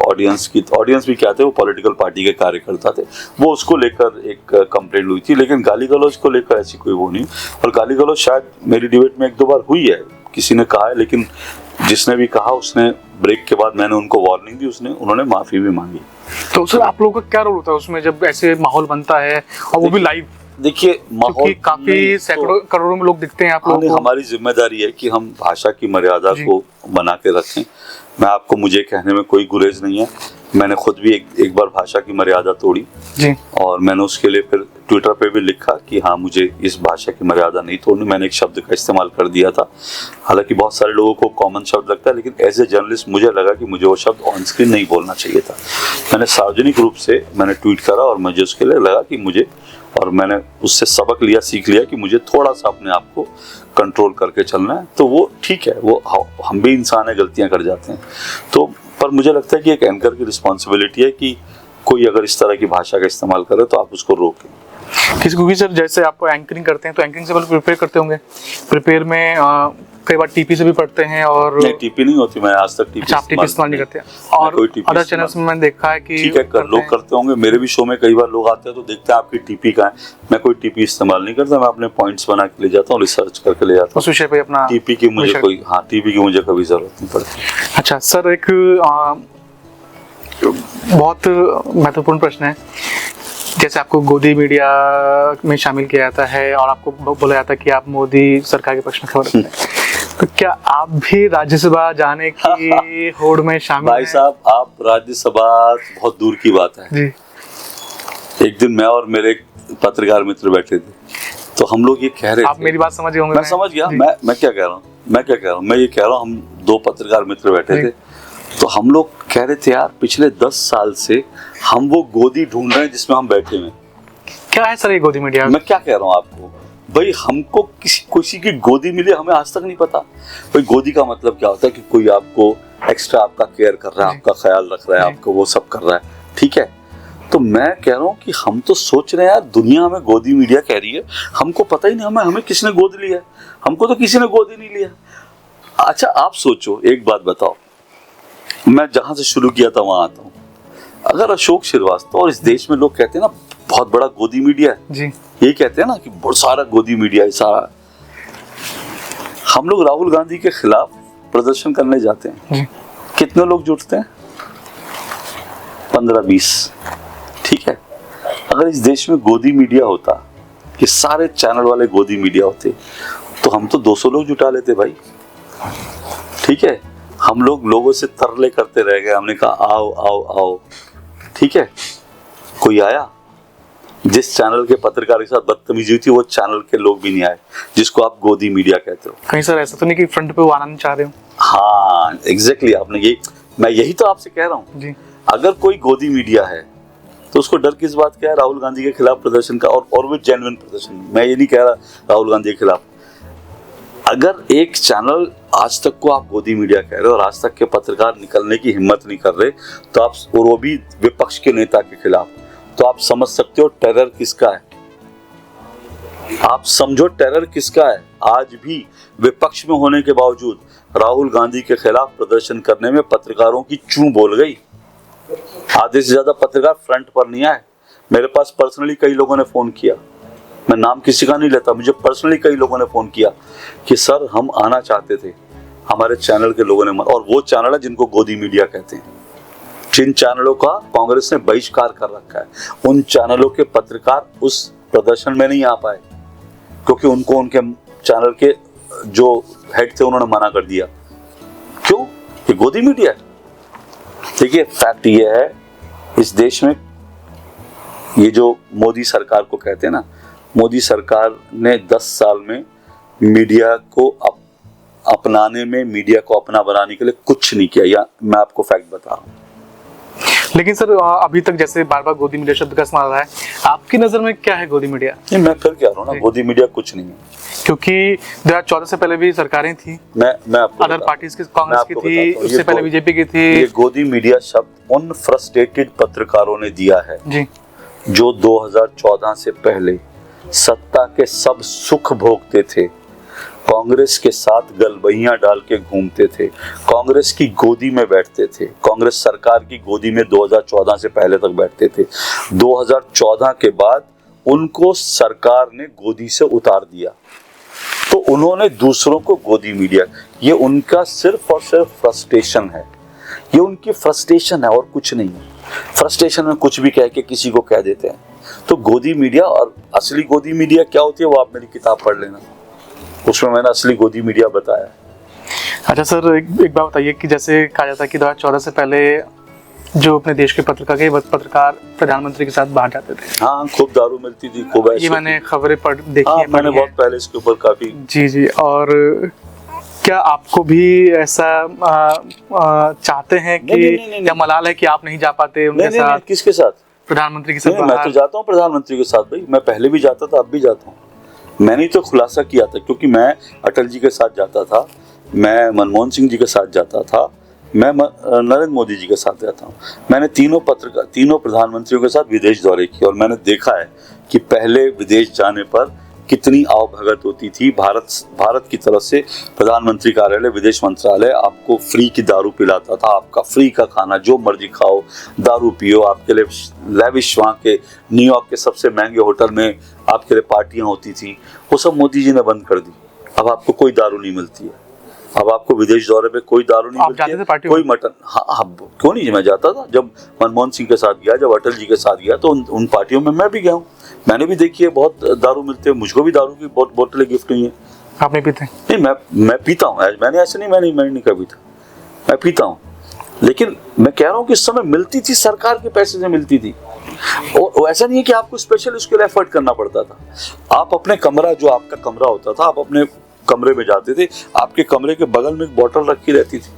ऑडियंस भी क्या थे, वो पॉलिटिकल पार्टी के कार्यकर्ता थे। वो उसको लेकर एक कंप्लेंट हुई थी, लेकिन गाली गलौज को लेकर ऐसी कोई वो नहीं। और गाली गलौज शायद मेरी डिबेट में 1-2 बार हुई है, किसी ने कहा है, लेकिन जिसने भी कहा उसने ब्रेक के बाद मैंने उनको वार्निंग दी, उन्होंने माफी भी मांगी। तो सर आप लोगों का क्या रोल होता है उसमें जब ऐसे माहौल बनता है, और वो भी लाइव? देखिए, माहौल काफी सैकड़ों करोड़ों में लोग दिखते हैं आप लोगों को। हमारी जिम्मेदारी है कि हम भाषा की मर्यादा को बना के रखें। मुझे कहने में कोई गुरेज नहीं है। मैंने खुद भी एक बार भाषा की मर्यादा तोड़ी जी, और मैंने उसके लिए फिर ट्विटर पे भी लिखा कि हाँ, मुझे इस भाषा की मर्यादा नहीं तोड़नी। मैंने एक शब्द का इस्तेमाल कर दिया था, हालांकि बहुत सारे लोगों को कॉमन शब्द लगता है, लेकिन एज ए जर्नलिस्ट मुझे लगा कि मुझे वो शब्द ऑन स्क्रीन नहीं बोलना चाहिए था। मैंने सार्वजनिक रूप से ट्वीट करा, और मुझे उसके लिए लगा कि मैंने उससे सबक लिया, सीख लिया कि मुझे थोड़ा सा अपने आप को कंट्रोल करके चलना है। तो वो ठीक है, वो हम भी इंसान है, गलतियां कर जाते हैं। तो पर मुझे लगता है कि एक एंकर की रिस्पॉन्सिबिलिटी है कि कोई अगर इस तरह की भाषा का इस्तेमाल करे तो आप उसको रोकें। क्योंकि सर जैसे आप एंकरिंग करते हैं तो एंकरिंग से पहले प्रिपेयर करते होंगे। प्रिपेयर में कई बार टीपी से भी पढ़ते हैं, और नहीं, टीपी नहीं होती। मैं आज तक टीपी इस्तेमाल नहीं करते। और अदर चैनल्स में मैंने देखा है कि ठीक है, लोग करते होंगे। मेरे भी शो में कई बार लोग आते हैं तो देखते हैं आपकी टीपी कहाँ है। मैं कोई टीपी इस्तेमाल नहीं करता। मैं अपने पॉइंट्स बना के ले जाता हूँ, रिसर्च करके ले जाता हूँ उस विषय पे अपना। टीपी की मुझे कभी जरूरत नहीं पड़ती। अच्छा सर, एक बहुत महत्वपूर्ण प्रश्न है। जैसे आपको गोदी मीडिया में शामिल किया जाता है और आपको बोला जाता है कि आप मोदी सरकार के पक्ष में खबर रखते हैं, तो क्या आप भी राज्यसभा जाने की होड़ में शामिल भाई साहब, आप राज्यसभा बहुत दूर की बात है जी। एक दिन मैं और मेरे पत्रकार मित्र बैठे थे, तो हम लोग ये कह रहे थे, आप मेरी बात समझ गए होंगे। मैं समझ गया। मैं क्या कह रहा हूँ, मैं ये कह रहा हूँ, हम 2 पत्रकार मित्र बैठे थे, तो हम लोग कह रहे थे यार पिछले 10 साल से हम वो गोदी ढूंढ रहे हैं जिसमें हम बैठे हुए। क्या है सर ये गोदी मीडिया? मैं क्या कह रहा हूँ आपको, भाई हमको किसी की गोदी मिली हमें आज तक नहीं पता। भाई गोदी का मतलब क्या होता है कि कोई आपको एक्स्ट्रा आपका केयर कर रहा है, आपका ख्याल रख रहा है, आपको वो सब कर रहा है, ठीक है। तो मैं कह रहा हूँ कि हम तो सोच रहे हैं यार दुनिया हमें गोदी मीडिया कह रही है, हमको पता ही नहीं हमें किसने गोद लिया है, हमको तो किसी ने गोद ही नहीं लिया। अच्छा आप सोचो, एक बात बताओ, मैं जहां से शुरू किया था वहां आता हूँ। अगर अशोक श्रीवास्तव और इस देश में लोग कहते हैं ना बहुत बड़ा गोदी मीडिया है जी, यही कहते हैं ना कि बहुत सारा गोदी मीडिया है सारा। हम लोग राहुल गांधी के खिलाफ प्रदर्शन करने जाते हैं जी। कितने लोग जुटते हैं? 15-20, ठीक है। अगर इस देश में गोदी मीडिया होता कि सारे चैनल वाले गोदी मीडिया होते तो हम तो 200 लोग जुटा लेते भाई, ठीक है। हम लोगों से तरले करते रह गए, हमने कहा आओ आओ आओ, ठीक है। कोई आया? जिस चैनल के पत्रकार के साथ बदतमीजी हुई थी वो चैनल के लोग भी नहीं आए, जिसको आप गोदी मीडिया कहते हो। कहीं सर ऐसा तो नहीं कि फ्रंट पे वो आना नहीं चाह रहे हो? हाँ एग्जैक्टली, आपने मैं यही तो आपसे कह रहा हूँ जी। अगर कोई गोदी मीडिया है तो उसको डर किस बात का है राहुल गांधी के खिलाफ प्रदर्शन का, और वो जेन्युइन प्रदर्शन। मैं ये नहीं कह रहा राहुल गांधी के खिलाफ। अगर एक चैनल आज तक को आप गोदी मीडिया कह रहे हो और आज तक के पत्रकार निकलने की हिम्मत नहीं कर रहे तो आप, और वो भी विपक्ष के नेता के खिलाफ, तो आप समझ सकते हो टेरर किसका है। आप समझो टेरर किसका है। आज भी विपक्ष में होने के बावजूद राहुल गांधी के खिलाफ प्रदर्शन करने में पत्रकारों की चूं बोल गई। आधे से ज्यादा पत्रकार फ्रंट पर नहीं आए। मेरे पास पर्सनली कई लोगों ने फोन किया, मैं नाम किसी का नहीं लेता, मुझे पर्सनली कई लोगों ने फोन किया कि सर हम आना चाहते थे, हमारे चैनल के लोगों ने और वो चैनल है जिनको गोदी मीडिया कहते हैं, जिन चैनलों का कांग्रेस ने बहिष्कार कर रखा है, उन चैनलों के पत्रकार उस प्रदर्शन में नहीं आ पाए क्योंकि उनको उनके चैनल के जो हेड थे उन्होंने मना कर दिया। क्यों? ये गोदी मीडिया है। देखिए फैक्ट ये है, इस देश में ये जो मोदी सरकार को कहते हैं ना, मोदी सरकार ने 10 साल में मीडिया को अपनाने में, मीडिया को अपना बनाने के लिए कुछ नहीं किया। या मैं आपको फैक्ट बता रहा हूँ। लेकिन सर अभी तक जैसे बार बार गोदी मीडिया शब्द का इस्तेमाल हो रहा है, आपकी नजर में क्या है गोदी मीडिया? नहीं, मैं फिर कह रहा हूँ ना, गोदी मीडिया कुछ नहीं है। क्योंकि 2014 से पहले भी सरकारें थी, मैं आपको अदर पार्टीज की, कांग्रेस की थी, उससे पहले बीजेपी की थी। ये गोदी मीडिया शब्द उन फ्रस्ट्रेटेड पत्रकारों ने दिया है जी, जो 2014 से पहले सत्ता के सब सुख भोगते थे, कांग्रेस के साथ गलबहियां डाल के घूमते थे, कांग्रेस की गोदी में बैठते थे, कांग्रेस सरकार की गोदी में 2014 से पहले तक बैठते थे। 2014 के बाद उनको सरकार ने गोदी से उतार दिया तो उन्होंने दूसरों को गोदी मीडिया, ये उनका सिर्फ और सिर्फ फ्रस्ट्रेशन है, ये उनकी फ्रस्ट्रेशन है और कुछ नहीं है। फ्रस्ट्रेशन में कुछ भी कह के किसी को कह देते हैं। तो गोदी मीडिया और असली गोदी मीडिया क्या होती है वो आप मेरी किताब पढ़ लेना, उसमें मैंने असली गोदी मीडिया बताया। अच्छा सर, एक बात बताइए कि जैसे कहा जाता है कि 2014 से पहले जो अपने देश के पत्रकार प्रधानमंत्री के साथ बाहर जाते थे। हाँ, खूब दारू मिलती थी, खूब ऐसे। ये मैंने खबरें देखी है, मैंने बहुत पहले इसके ऊपर काफी। जी। और क्या आपको भी ऐसा चाहते हैं कि या मलाल है कि आप नहीं जा पाते उनके साथ? किसके साथ? प्रधानमंत्री के साथ। मैं तो जाता हूँ प्रधानमंत्री के साथ भाई, मैं पहले भी जाता था, अब भी जाता हूँ। मैंने तो खुलासा किया था क्योंकि मैं अटल जी के साथ जाता था, मैं मनमोहन सिंह जी के साथ जाता था, मैं नरेंद्र मोदी जी के साथ जाता हूँ। मैंने तीनों प्रधानमंत्रियों के साथ विदेश दौरे किए और मैंने देखा है कि पहले विदेश जाने पर कितनी आवभगत होती थी। भारत की तरफ से प्रधानमंत्री कार्यालय, विदेश मंत्रालय आपको फ्री की दारू पिलाता था, आपका फ्री का खाना, जो मर्जी खाओ, दारू पियो, आपके लिए लैविश, वहाँ के न्यूयॉर्क के सबसे महंगे होटल में आपके लिए पार्टियां होती थी। वो सब मोदी जी ने बंद कर दी। अब आपको कोई दारू नहीं मिलती है, अब आपको विदेश दौरे पे कोई दारू नहीं मिलती है, कोई मटन। हाँ, क्यों नहीं, मैं जाता था। जब मनमोहन सिंह के साथ गया, जब अटल जी के साथ गया तो उन पार्टियों में मैं भी गया हूँ। मैंने भी देखी है, बहुत दारू मिलते हैं, मुझको भी दारू की बहुत बोतलें गिफ्ट हुई है। आप नहीं पीते? नहीं, मैं पीता हूँ। मैंने ऐसे नहीं, मैंने नहीं कभी था, मैं पीता हूँ। लेकिन मैं कह रहा हूँ कि इस समय मिलती थी, सरकार के पैसे से मिलती थी। और ऐसा नहीं है कि आपको स्पेशल उसके लिए एफर्ट करना पड़ता था। आप अपने कमरा, जो आपका कमरा होता था, आप अपने कमरे में जाते थे, आपके कमरे के बगल में एक बोतल रखी रहती थी,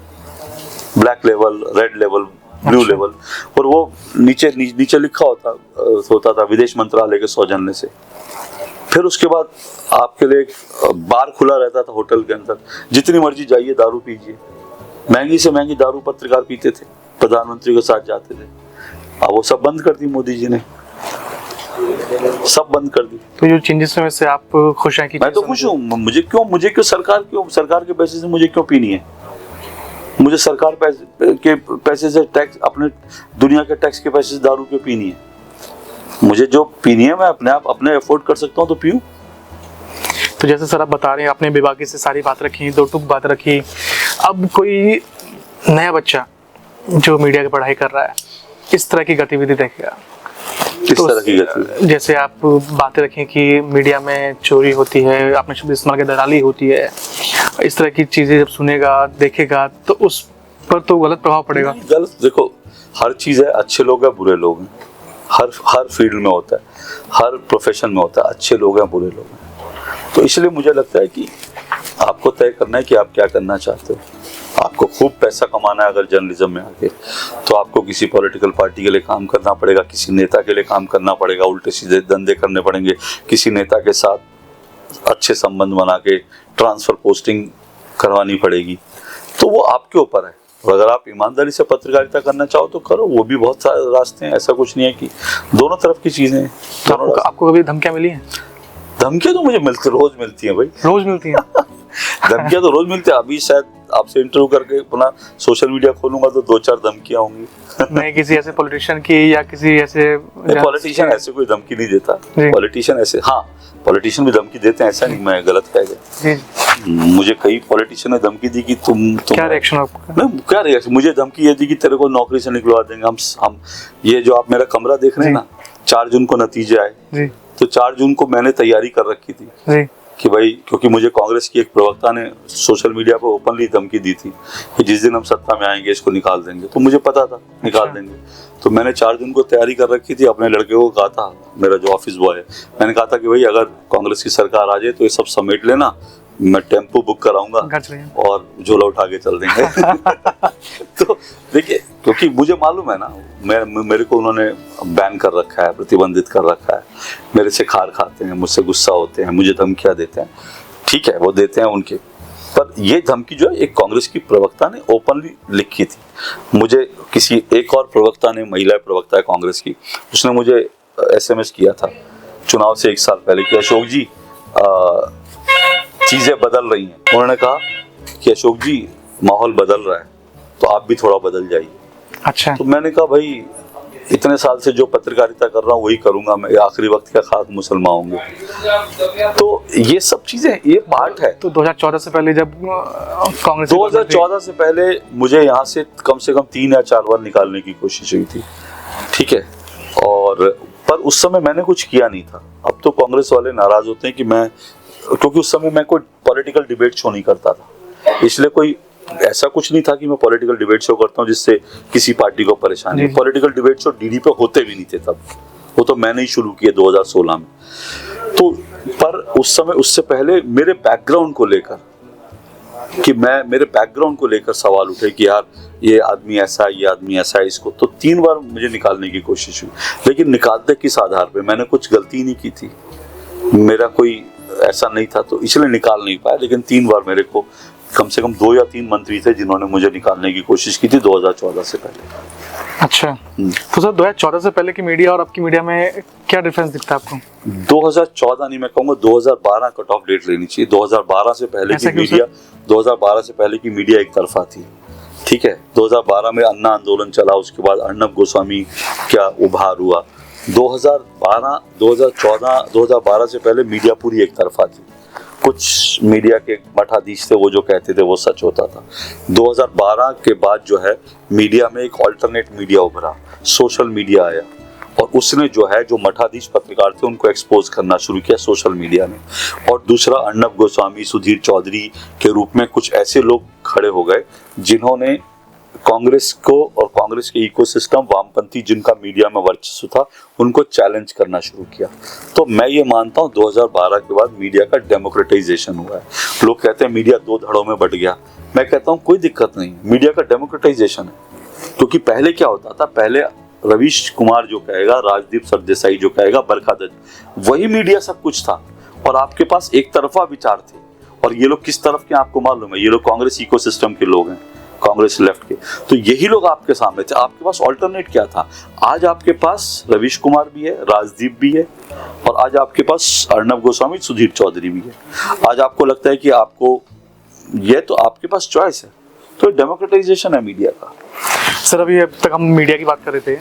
black level, red level, blue level, और वो नीचे लिखा होता था विदेश मंत्रालय के सौजन्य से। फिर उसके बाद आपके लिए बार खुला रहता था होटल के अंदर, जितनी मर्जी जाइए दारू पीजिए, महंगी से महंगी दारू पत्रकार पीते थे, प्रधानमंत्री के साथ जाते थे। अब वो सब बंद कर दी मोदी जी ने, सब बंद कर दी। तो जो चेंजेस में से आप खुश हैं कि? मैं तो खुश हूँ। मुझे क्यों सरकार के पैसे से मुझे क्यों पीनी है? मुझे सरकार के पैसे से टैक्स, अपने दुनिया के टैक्स के पैसे से दारू क्यों पीनी है? मुझे जो पीनी है मैं अपने अफोर्ड कर सकता हूँ तो पीऊँ। तो जैसे सर आप बता रहे हैं, आपने बेबाकी से सारी बात रखी, दो टूक बात रखी। अब कोई नया बच्चा जो मीडिया की पढ़ाई कर रहा है, इस तरह की गतिविधि देखेगा, किस तरह की गतिविधि? जैसे आप बातें रखें कि मीडिया में चोरी होती है, आपने शब्द इस्तेमाल किया दलाली होती है, इस तरह की चीजें जब सुनेगा देखेगा तो उस पर तो गलत प्रभाव पड़ेगा। गलत, देखो हर चीज है, अच्छे लोग हैं बुरे लोग हैं, हर फील्ड में होता है, हर प्रोफेशन में होता है, अच्छे लोग हैं बुरे लोग हैं। तो इसलिए मुझे लगता है कि आपको तय करना है कि आप क्या करना चाहते हो। आपको खूब पैसा कमाना है अगर जर्नलिज्म में आके, तो आपको किसी पॉलिटिकल पार्टी के लिए काम करना पड़ेगा, किसी नेता के लिए काम करना पड़ेगा, उल्टे सीधे धंधे करने पड़ेंगे, किसी नेता के साथ अच्छे संबंध बना के ट्रांसफर पोस्टिंग करवानी पड़ेगी। तो वो आपके ऊपर है। और अगर आप ईमानदारी से पत्रकारिता करना चाहो तो करो, वो भी बहुत सारे रास्ते हैं, ऐसा कुछ नहीं है कि दोनों तरफ की चीजें हैं। आपको कभी धमकियां मिली हैं? धमकियां तो मुझे रोज मिलती हैं भाई, रोज मिलती हैं। धमकियां तो रोज मिलती है। अभी शायद आपसे इंटरव्यू करके अपना सोशल मीडिया खोलूंगा तो 2-4 धमकियां होंगी। नहीं, किसी ऐसे पॉलिटिशियन की या किसी ऐसे पॉलिटिशियन ऐसे कोई धमकी नहीं देता। पॉलिटिशियन ऐसे, हाँ पॉलिटिशियन भी धमकी देते हैं, ऐसा नहीं मैं गलत कह गया। मुझे कई पॉलिटिशियन ने धमकी दी कि तुम क्या रिएक्शन आपका? नहीं, क्या रिएक्शन? मुझे धमकी ये दी कि तेरे को नौकरी से निकलवा देंगे हम। ये जो आप मेरा कमरा देख रहे हैं ना, 4 जून को नतीजे आए, तो 4 जून को मैंने तैयारी कर रखी थी कि भाई, क्योंकि मुझे कांग्रेस की एक प्रवक्ता ने सोशल मीडिया पर ओपनली धमकी दी थी कि जिस दिन हम सत्ता में आएंगे इसको निकाल देंगे। तो मुझे पता था निकाल देंगे, तो मैंने 4 जून को तैयारी कर रखी थी। अपने लड़के को कहा था, मेरा जो ऑफिस बॉय है, मैंने कहा था कि भाई अगर कांग्रेस की सरकार आ जाए तो ये सब समेट लेना, मैं टेम्पो बुक कराऊंगा और झोला उठा के चल देंगे। तो देखिए, क्योंकि मुझे मालूम है ना, मेरे को उन्होंने बैन कर रखा है, प्रतिबंधित कर रखा है, मेरे से खार खाते हैं, मुझसे गुस्सा होते हैं, मुझे धमकियां देते हैं। ठीक है, वो देते हैं उनके, पर ये धमकी जो है एक कांग्रेस की प्रवक्ता ने ओपनली लिखी थी। मुझे किसी एक और प्रवक्ता ने, महिला प्रवक्ता है कांग्रेस की, उसने मुझे SMS किया था चुनाव से 1 साल पहले कि अशोक जी चीजें बदल रही हैं। उन्होंने कहा कि अशोक जी माहौल बदल रहा है तो आप भी थोड़ा बदल जाइए। अच्छा। तो मैंने कहा भाई इतने साल से जो पत्रकारिता कर रहा हूँ वही करूंगा मैं, आखिरी वक्त का खाक मुसलमान होंगे। तो ये सब चीजें, ये पार्ट है। तो 2014 से पहले जब कांग्रेस 2014 से पहले मुझे यहाँ से कम 3 या 4 बार निकालने की कोशिश हुई थी, ठीक है, और पर उस समय मैंने कुछ किया नहीं था। अब तो कांग्रेस वाले नाराज होते हैं कि मैं, क्योंकि उस समय मैं कोई पॉलिटिकल डिबेट शो नहीं करता था, इसलिए कोई ऐसा कुछ नहीं था कि मैं पॉलिटिकल डिबेट शो करता हूँ जिससे किसी पार्टी को परेशानी। पॉलिटिकल डिबेट शो डीडी पे होते भी नहीं थे तब, वो तो मैंने ही शुरू किए 2016 में। तो पर उस समय, उससे पहले मेरे बैकग्राउंड को लेकर मेरे बैकग्राउंड को लेकर सवाल उठे कि यार ये आदमी ऐसा है, ये आदमी ऐसा है, इसको तो 3 बार मुझे निकालने की कोशिश हुई। लेकिन निकालते किस आधार पे? मैंने कुछ गलती नहीं की थी, मेरा कोई ऐसा नहीं था, तो इसलिए निकाल नहीं पाया। लेकिन 3 बार मेरे को कम से कम 2 या 3 मंत्री थे जिन्होंने मुझे निकालने की कोशिश की थी 2014 से पहले। अच्छा, तो सर 2014 से पहले की मीडिया और अब की मीडिया में क्या डिफरेंस दिखता है आपको? 2014 नहीं, मैं कहूँगा 2012 कट ऑफ डेट लेनी चाहिए। 2012 से पहले की मीडिया, 2012 से पहले की मीडिया एक तरफा थी, ठीक है। 2012 में अन्ना आंदोलन चला, उसके बाद अर्नब गोस्वामी क्या उभार हुआ। 2012 से पहले मीडिया पूरी एक तरफा थी। कुछ मीडिया के मठाधीश थे, वो जो कहते थे वो सच होता था। 2012 के बाद जो है मीडिया में एक ऑल्टरनेट मीडिया उभरा, सोशल मीडिया आया, और उसने जो है जो मठाधीश पत्रकार थे उनको एक्सपोज करना शुरू किया सोशल मीडिया में। और दूसरा, अर्नब गोस्वामी, सुधीर चौधरी के रूप में कुछ ऐसे लोग खड़े हो गए जिन्होंने कांग्रेस को और कांग्रेस के इकोसिस्टम, वामपंथी जिनका मीडिया में वर्चस्व था, उनको चैलेंज करना शुरू किया। तो मैं ये मानता हूँ 2012 के बाद मीडिया का डेमोक्रेटाइजेशन हुआ है। लोग कहते हैं मीडिया 2 धड़ों में बट गया, मैं कहता हूँ कोई दिक्कत नहीं, मीडिया का डेमोक्रेटाइजेशन है। क्योंकि पहले क्या होता था, पहले रवीश कुमार जो कहेगा, राजदीप सरदेसाई जो कहेगा, बरखा दत्त, वही मीडिया सब कुछ था। और आपके पास एक तरफा विचार थे। और ये लोग किस तरफ के आपको मालूम है, ये लोग कांग्रेस इकोसिस्टम के लोग हैं, कांग्रेस लेफ्ट के। तो यही लोग आपके सामने थे। आपके पास ऑल्टरनेट क्या था? आज आपके पास रवीश कुमार भी है, राजदीप भी है, और आज आपके पास अर्नब गोस्वामी, सुधीर चौधरी भी है। आज आपको लगता है कि आपको ये, तो आपके पास चॉइस है। तो डेमोक्रेटाइजेशन है मीडिया का। सर अभी अब तक हम मीडिया की बात कर रहे थे,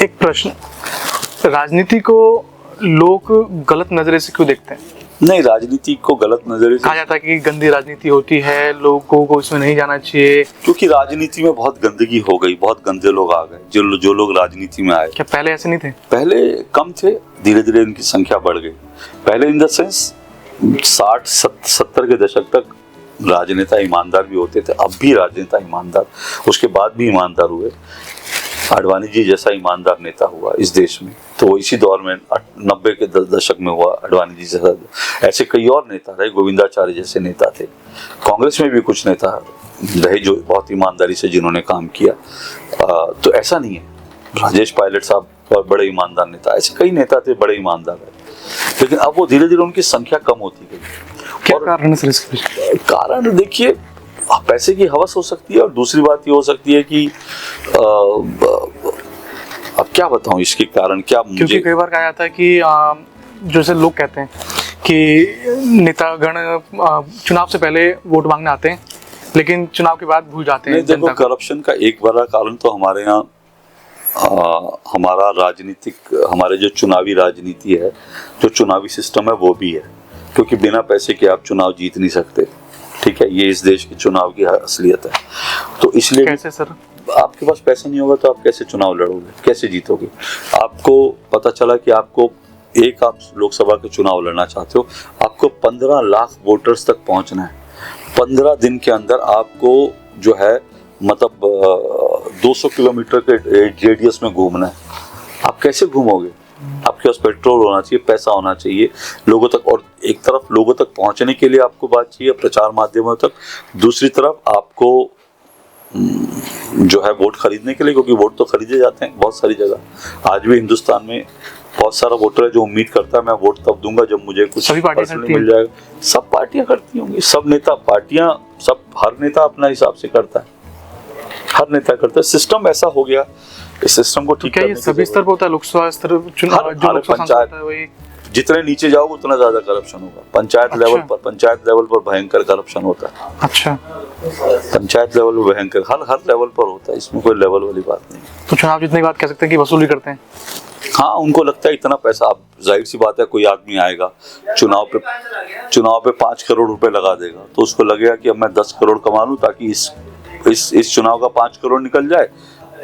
एक प्रश्न, राजनीति को लोग गलत नजरे से क्यों देखते हैं? नहीं, राजनीति को गलत नजरिए से कहा जाता है कि गंदी राजनीति होती है, लोगों को इसमें नहीं जाना चाहिए। क्योंकि राजनीति में बहुत गंदगी हो गई, बहुत गंदे लोग आ गए। जो लोग राजनीति में आए, क्या पहले ऐसे नहीं थे? पहले कम थे, धीरे धीरे इनकी संख्या बढ़ गई। पहले इन द सेंस 60-70 के दशक तक राजनेता ईमानदार भी होते थे। अब भी राजनेता ईमानदार, उसके बाद भी ईमानदार हुए। आडवाणी जी जैसा ईमानदार नेता हुआ इस देश में, तो इसी दौर में 90 के दशक में हुआ आडवाणी जी जैसा। ऐसे कई और नेता रहे, गोविंदाचार्य जैसे नेता थे। कांग्रेस में भी कुछ नेता रहे जो बहुत ईमानदारी से जिन्होंने काम किया। तो ऐसा नहीं है। राजेश पायलट साहब बहुत बड़े ईमानदार नेता, ऐसे कई नेता थे बड़े ईमानदार है। लेकिन अब वो धीरे धीरे उनकी संख्या कम होती गई। क्या कारण है सर इसके पीछे? कारण देखिए, पैसे की हवस हो सकती है, और दूसरी बात ये हो सकती है कि अब क्या बताऊं इसके कारण क्या। क्योंकि कई बार कहा जाता है कि जैसे लोग कहते हैं कि नेतागण चुनाव से पहले वोट मांगने आते हैं, लेकिन चुनाव के बाद भूल जाते हैं। नहीं, देखो, करप्शन का एक बड़ा कारण तो हमारे यहाँ हमारा हमारे जो चुनावी राजनीति है, जो चुनावी सिस्टम है, वो भी है। क्योंकि बिना पैसे के आप चुनाव जीत नहीं सकते। ठीक है, ये इस देश के चुनाव की असलियत है। तो इसलिए कैसे सर? आपके पास पैसे नहीं होगा तो आप कैसे चुनाव लड़ोगे, कैसे जीतोगे? आपको पता चला कि आप लोकसभा के चुनाव लड़ना चाहते हो, आपको 15 लाख वोटर्स तक पहुंचना है। 15 दिन के अंदर आपको जो है मतलब 200 किलोमीटर के रेडियस में घूमना है। आप कैसे घूमोगे? आपके पास पेट्रोल होना चाहिए, पैसा होना चाहिए लोगों तक। और एक तरफ लोगों तक पहुंचने के लिए आपको बात चाहिए प्रचार माध्यमों तक, दूसरी तरफ आपको जो है वोट खरीदने के लिए, क्योंकि वोट तो खरीदे जाते हैं बहुत सारी जगह। आज भी हिंदुस्तान में बहुत सारा वोटर है जो उम्मीद करता है मैं वोट तब दूंगा जब मुझे कुछ पर्सनली मिल जाएगा। सब पार्टियां करती होंगी, सब नेता पार्टियां, सब हर नेता अपना हिसाब से करता है, हर नेता करता है। सिस्टम ऐसा हो गया, इस सिस्टम को ठीक करने की सभी स्तर पर होता है, लोकसभा स्तर, चुनाव, जो लोकसभा पंचायत, वही जितने नीचे जाओगे उतना ज्यादा करप्शन होगा। पंचायत लेवल पर भयंकर करप्शन होता है। अच्छा, पंचायत लेवल पर भयंकर, हर लेवल पर होता है, इसमें कोई लेवल वाली बात नहीं। तो चुनाव जीतने की बात कह सकते हैं कि वसूली करते हैं। हाँ, उनको लगता है इतना पैसा, अब जाहिर सी बात है कोई आदमी आएगा चुनाव पे 5 करोड़ रुपए लगा देगा, तो उसको लगेगा कि अब मैं 10 करोड़ कमा लूं ताकि इस चुनाव का 5 करोड़ निकल जाए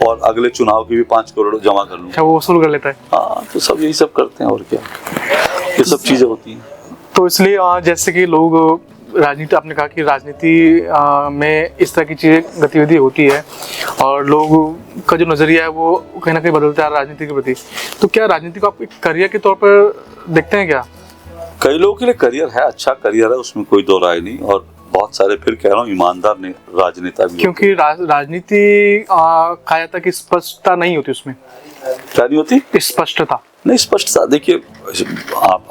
और अगले चुनाव की भी 5 करोड़ जमा कर लूं। क्या वो वसूल कर लेता है? हाँ, तो सब यही सब करते हैं, और क्या, ये सब चीजें होती हैं। तो इसलिए जैसे कि लोग राजनीति, आपने कहा कि राजनीति में इस तरह की चीजें गतिविधि होती है और लोग का जो नजरिया है वो कहीं ना कहीं बदलता है राजनीति के प्रति। तो क्या राजनीति को आप एक करियर के तौर पर देखते हैं क्या? कई लोगों के लिए करियर है, अच्छा करियर है, उसमें कोई दो राय नहीं। और बहुत सारे, फिर कह रहा हूँ, ईमानदार राजनेता भी, क्योंकि राजनीति कहा जाता है कि स्पष्टता नहीं होती उसमें। क्या नहीं होती? स्पष्टता नहीं, स्पष्टता देखिए, आप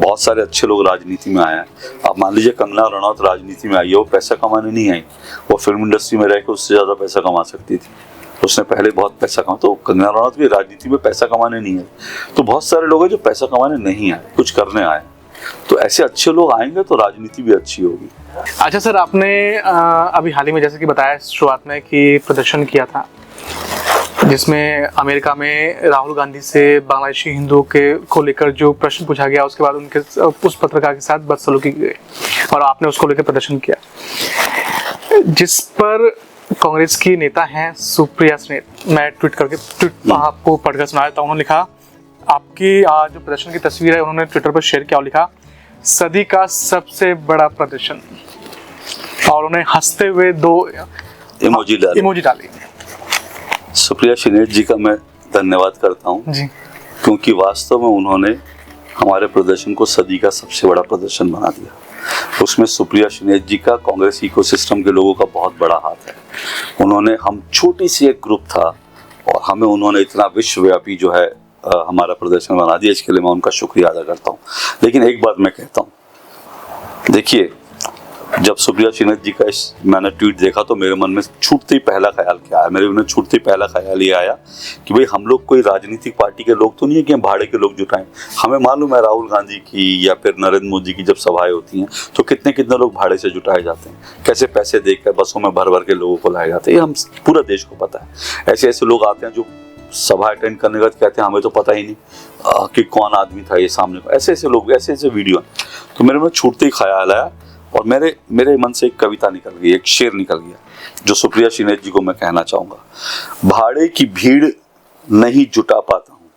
बहुत सारे अच्छे लोग राजनीति में आए हैं। आप मान लीजिए कंगना रनौत राजनीति में आई है, वो पैसा कमाने नहीं आई, वो फिल्म इंडस्ट्री में रह के उससे ज्यादा पैसा कमा सकती थी, उसने पहले बहुत पैसा कमा। तो कंगना रनौत भी राजनीति में पैसा कमाने नहीं आई। तो बहुत सारे लोग हैं जो पैसा कमाने नहीं आए, कुछ करने आए। तो ऐसे अच्छे लोग आएंगे तो राजनीति भी अच्छी होगी। अच्छा सर, आपने अभी हाल ही में जैसे कि बताया शुरुआत में कि प्रदर्शन किया था जिसमें अमेरिका में राहुल गांधी से बांग्लादेशी हिंदुओं को लेकर जो प्रश्न पूछा गया, उसके बाद उनके उस पत्रकार के साथ बदसलूकी की गई और आपने उसको लेकर प्रदर्शन किया, जिस पर कांग्रेस की नेता हैं सुप्रिया सुले, मैं ट्वीट आपको पढ़कर सुना देता हूं। उन्होंने लिखा, आपकी जो प्रदर्शन की तस्वीर है उन्होंने ट्विटर पर शेयर किया और लिखा, सदी का सबसे बड़ा प्रदर्शन, और उन्हें हंसते हुए 2 इमोजी डाली। सुप्रिया सुले जी का मैं धन्यवाद करता हूँ जी, क्योंकि वास्तव में उन्होंने हमारे प्रदर्शन को सदी का सबसे बड़ा प्रदर्शन बना दिया। उसमें सुप्रिया सुले जी का, कांग्रेस इकोसिस्टम के लोगों का बहुत बड़ा हाथ है। उन्होंने, हम छोटी सी एक ग्रुप था और हमें उन्होंने इतना विश्वव्यापी जो है हमारा प्रदर्शन बना दिया, इसके लिए मैं उनका शुक्रिया अदा करता हूँ। लेकिन एक बात मैं कहता हूँ, देखिए, जब सुप्रिया श्रीनाथ जी का मैंने ट्वीट देखा तो मेरे मन में छूटते ही पहला ख्याल क्या आया, मेरे मन में छूटते ही पहला ख्याल ये आया कि भाई हम लोग कोई राजनीतिक पार्टी के लोग तो नहीं है कि हम भाड़े के लोग जुटाएं। हमें मालूम है राहुल गांधी की या फिर नरेंद्र मोदी की जब सभाएं होती हैं तो कितने कितने लोग भाड़े से जुटाए जाते हैं, कैसे पैसे देकर बसों में भर भर के लोगों को लाए जाते हैं, ये हम पूरा देश को पता है। ऐसे ऐसे लोग आते हैं जो सभा अटेंड करने के बाद कहते हैं हमें तो पता ही नहीं कि कौन आदमी था ये सामने को। ऐसे ऐसे लोग, ऐसे ऐसे वीडियो। तो मेरे में छूटते ही ख्याल आया और मेरे मन से एक कविता निकल गई, एक शेर निकल गया जो सुप्रिया श्रीनाथ जी को मैं कहना चाहूंगा। भाड़े की भीड़ नहीं जुटा पाता हूँ,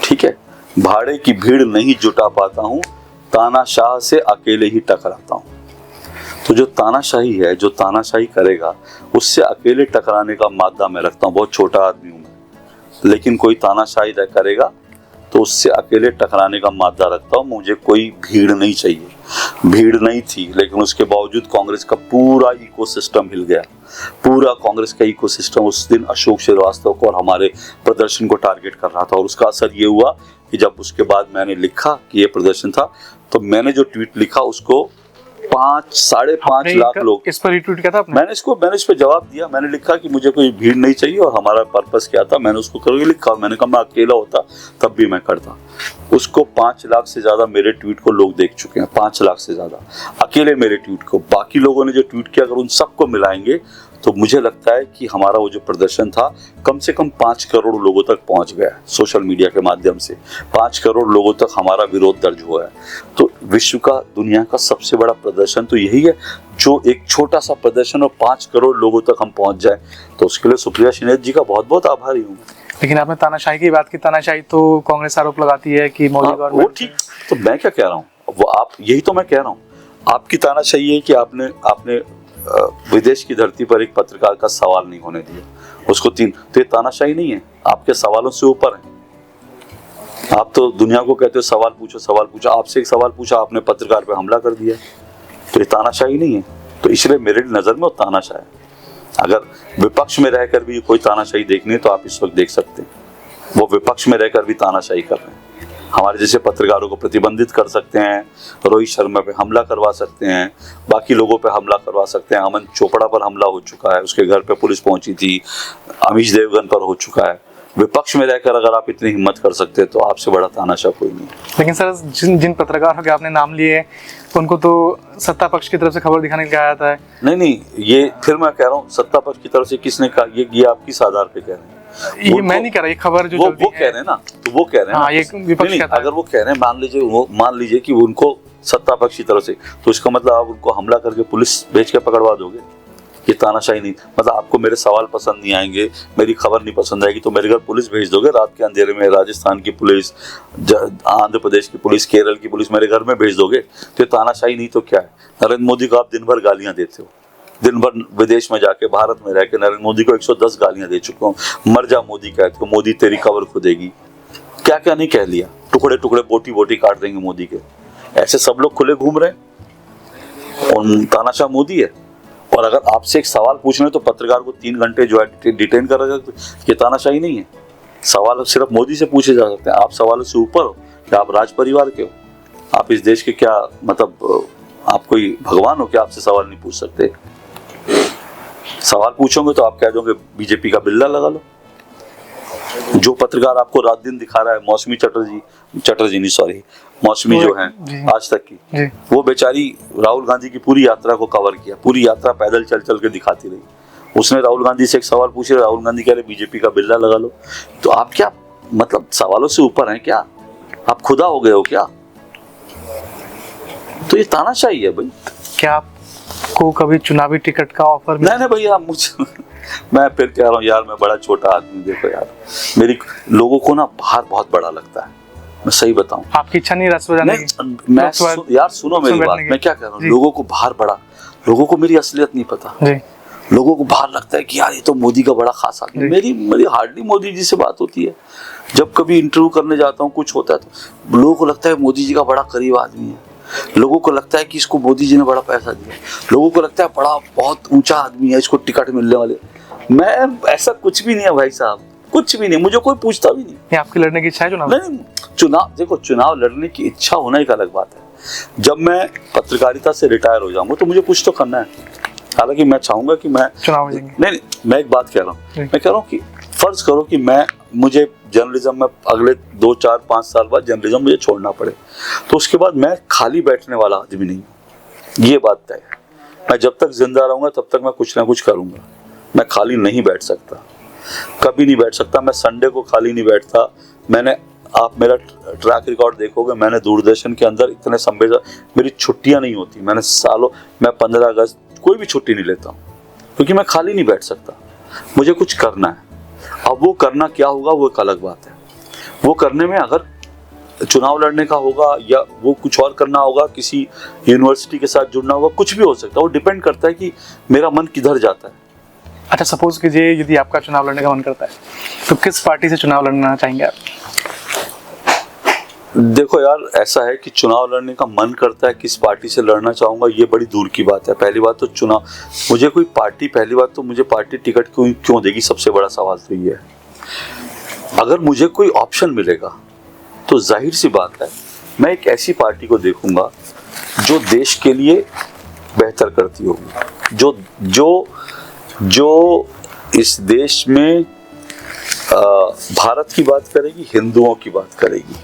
ठीक है, भाड़े की भीड़ नहीं जुटा पाता हूँ, तानाशाह से अकेले ही टकराता हूँ। तो जो तानाशाही है, जो तानाशाही करेगा उससे अकेले टकराने का मादा मैं रखता हूँ। बहुत छोटा आदमी हूँ मैं, लेकिन कोई तानाशाही करेगा तो उससे अकेले टकराने का मादा रखता हूँ। मुझे कोई भीड़ नहीं चाहिए, भीड़ नहीं थी, लेकिन उसके बावजूद कांग्रेस का पूरा इकोसिस्टम हिल गया। पूरा कांग्रेस का इकोसिस्टम उस दिन अशोक श्रीवास्तव को और हमारे प्रदर्शन को टारगेट कर रहा था। और उसका असर ये हुआ कि जब उसके बाद मैंने लिखा कि ये प्रदर्शन था, तो मैंने जो ट्वीट लिखा उसको 5-5.5 लाख लोग, इस पर रिट्वीट किया था आपने? मैंने इस पे जवाब दिया। मैंने लिखा कि मुझे कोई भीड़ नहीं चाहिए और हमारा पर्पस क्या था, मैंने उसको करके लिखा। मैंने कहा मैं अकेला होता तब भी मैं करता। उसको 5 लाख से ज्यादा मेरे ट्वीट को लोग देख चुके हैं, 5 लाख से ज्यादा अकेले मेरे ट्वीट को। बाकी लोगों ने जो ट्वीट किया अगर उन सबको मिलाएंगे तो मुझे लगता है कि हमारा वो जो प्रदर्शन था कम से कम 5 करोड़ लोगों तक पहुंच गया है। सोशल मीडिया के माध्यम से 5 करोड़ लोगों तक हमारा विरोध दर्ज हुआ है। तो विश्व का, दुनिया का सबसे बड़ा प्रदर्शन तो यही है, जो एक छोटा सा प्रदर्शन और 5 करोड़ लोगों तक हम पहुंच जाए। तो उसके लिए सुप्रिया श्रीनाथ जी का बहुत बहुत आभारी हूँ। लेकिन आपने तानाशाही की बात की, तानाशाही तो कांग्रेस आरोप लगाती है कि मोदी गवर्नमेंट। वो ठीक, तो मैं क्या कह रहा हूँ, वो आप, यही तो मैं कह रहा हूँ। आपकी तानाशाही है कि आपने विदेश की धरती पर एक पत्रकार का सवाल नहीं होने दिया, उसको 3। तो ये तानाशाही नहीं है, आपके सवालों से ऊपर है। आप तो दुनिया को कहते हो सवाल पूछो सवाल पूछो, आपसे एक सवाल पूछा, आपने पत्रकार पे हमला कर दिया, तो ये तानाशाही नहीं है। तो इसलिए मेरे नजर में वो तानाशाही है। अगर विपक्ष में रहकर भी कोई तानाशाही देखनी है तो आप इस वक्त देख सकते हैं, वो विपक्ष में रहकर भी तानाशाही कर रहे हैं। हमारे जैसे पत्रकारों को प्रतिबंधित कर सकते हैं, रोहित शर्मा पे हमला करवा सकते हैं, बाकी लोगों पे हमला करवा सकते हैं। अमन चोपड़ा पर हमला हो चुका है, उसके घर पे पुलिस पहुंची थी। अमीश देवगन पर हो चुका है। विपक्ष में रहकर अगर आप इतनी हिम्मत कर सकते हैं तो आपसे बड़ा तानाशाह कोई नहीं। लेकिन सर, जिन पत्रकारों के आपने नाम लिए उनको तो सत्ता पक्ष की तरफ से खबर दिखाने के लिए आया जाता है। नहीं, ये फिर मैं कह रहा हूँ, सत्ता पक्ष की तरफ से किसने कहा? ये आप किस आधार पे कह रहे हैं? ये मैं नहीं कह रहा, ये खबर जो वो कह रहे हैं ना, तो वो कह रहे हैं। हाँ, ये विपक्ष कहता है। अगर वो कह रहे हैं, मान लीजिए कि उनको सत्ता पक्ष की तरफ से, तो इसका मतलब आप उनको हमला करके पुलिस भेज के पकड़वा दोगे? ये तानाशाही नहीं। मतलब आपको मेरे सवाल पसंद नहीं आएंगे, मेरी खबर नहीं पसंद आएगी तो मेरे घर पुलिस भेज दोगे रात के अंधेरे में? राजस्थान की पुलिस, आंध्र प्रदेश की पुलिस, केरल की पुलिस मेरे घर में भेज दोगे? तो ये तानाशाही नहीं तो क्या है? नरेंद्र मोदी को आप दिन भर गालियां देते हो, दिन भर विदेश में जाके, भारत में रह के नरेंद्र मोदी को 110 गालियां दे चुका हूँ। मर जा मोदी कहते हो, मोदी तेरी कब्र खुदेगी, क्या क्या नहीं कह लिया, टुकड़े टुकड़े बोटी बोटी काट देंगे मोदी के। ऐसे सब लोग खुले घूम रहे हैं और तानाशाह मोदी है। और अगर आपसे एक सवाल पूछना है तो पत्रकार को 3 घंटे जो है डिटेन कर रखा, ये तानाशाही नहीं है। सवाल सिर्फ मोदी से पूछे जा सकते हैं। आप सवालों से ऊपर हो, क्या आप राज परिवार के हो? आप इस देश के क्या, मतलब आप कोई भगवान हो क्या? आपसे सवाल नहीं पूछ सकते? सवाल पूछोगे तो आप कह दोगे बीजेपी का बिल्ला लगा लो। जो पत्रकार आपको रात दिन दिखा रहा है, मौसमी मौसमी जो है आज तक की, वो बेचारी राहुल गांधी की पूरी यात्रा को कवर किया, पूरी यात्रा पैदल चल चल के दिखाती रही। उसने राहुल गांधी से एक सवाल पूछे, राहुल गांधी कह रहे बीजेपी का बिल्ला लगा लो। तो आप क्या, मतलब सवालों से ऊपर हैं क्या? आप खुदा हो गए हो क्या? तो ये तानाशाही है भाई। क्या आपको कभी चुनावी टिकट का ऑफर मिला? नहीं भैया, मुझे मैं फिर कह रहा हूँ यार, मैं बड़ा छोटा आदमी। देखो यार, मेरी लोगों को ना बाहर बहुत बड़ा लगता है, मैं सही बताऊं। आपकी इच्छा नहीं राष्ट्रपति जाने की? यार सुनो मेरी बात, मैं क्या कह रहा हूँ, लोगों को बाहर बड़ा, लोगों को मेरी असलियत नहीं पता जी। लोगों को बाहर लगता है कि यार ये तो मोदी का बड़ा खास आदमी। मेरी हार्डली मोदी जी से बात होती है। जब कभी इंटरव्यू करने जाता हूँ, कुछ होता है तो लोगों को लगता है मोदी जी का बड़ा करीब आदमी है। लोगों को लगता है कि इसको मोदी जी ने बड़ा पैसा दिया। लोगों को लगता है बड़ा बहुत ऊंचा आदमी है, इसको टिकट मिलने वाले। मैं, ऐसा कुछ भी नहीं है भाई साहब, कुछ भी नहीं, मुझे कोई पूछता भी नहीं। ये आपकी लड़ने की इच्छा है चुनाव? नहीं, चुनाव देखो, चुनाव लड़ने की इच्छा होना एक अलग बात है। जब मैं पत्रकारिता से रिटायर हो जाऊंगा तो मुझे कुछ तो करना है। हालांकि मैं चाहूंगा कि मैं चुनाव में जाएंगे। नहीं, मैं एक बात कह रहा हूँ, मैं कह रहा हूँ कि फर्ज करो कि मुझे जर्नलिज्म में अगले 2, 4, 5 साल बाद जर्नलिज्म मुझे छोड़ना पड़े, तो उसके बाद मैं खाली बैठने वाला आदमी नहीं हूँ, ये बात तय है। मैं जब तक जिंदा रहूंगा तब तक मैं कुछ ना कुछ करूंगा। मैं खाली नहीं बैठ सकता, कभी नहीं बैठ सकता। मैं संडे को खाली नहीं बैठता। आप मेरा ट्रैक रिकॉर्ड देखोगे, मैंने दूरदर्शन के अंदर इतने मेरी छुट्टियां नहीं होती। मैं 15 अगस्त कोई भी छुट्टी नहीं लेता हूँ, क्योंकि मैं खाली नहीं बैठ सकता, मुझे कुछ करना है। अब वो करना क्या होगा वो एक अलग बात है। वो करने में अगर चुनाव लड़ने का होगा या वो कुछ और करना होगा, किसी यूनिवर्सिटी के साथ जुड़ना होगा, कुछ भी हो सकता है। वो डिपेंड करता है कि मेरा मन किधर जाता है। अच्छा, सपोज कीजिए यदि आपका चुनाव लड़ने का मन करता है तो किस पार्टी से चुनाव लड़ना चाहेंगे आप? देखो यार, ऐसा है कि चुनाव लड़ने का मन करता है, किस पार्टी से लड़ना चाहूंगा ये बड़ी दूर की बात है। पहली बात तो पहली बात तो मुझे पार्टी टिकट क्यों देगी, सबसे बड़ा सवाल तो ये है। अगर मुझे कोई ऑप्शन मिलेगा तो जाहिर सी बात है मैं एक ऐसी पार्टी को देखूंगा जो देश के लिए बेहतर करती होगी, जो इस देश में भारत की बात करेगी, हिंदुओं की बात करेगी।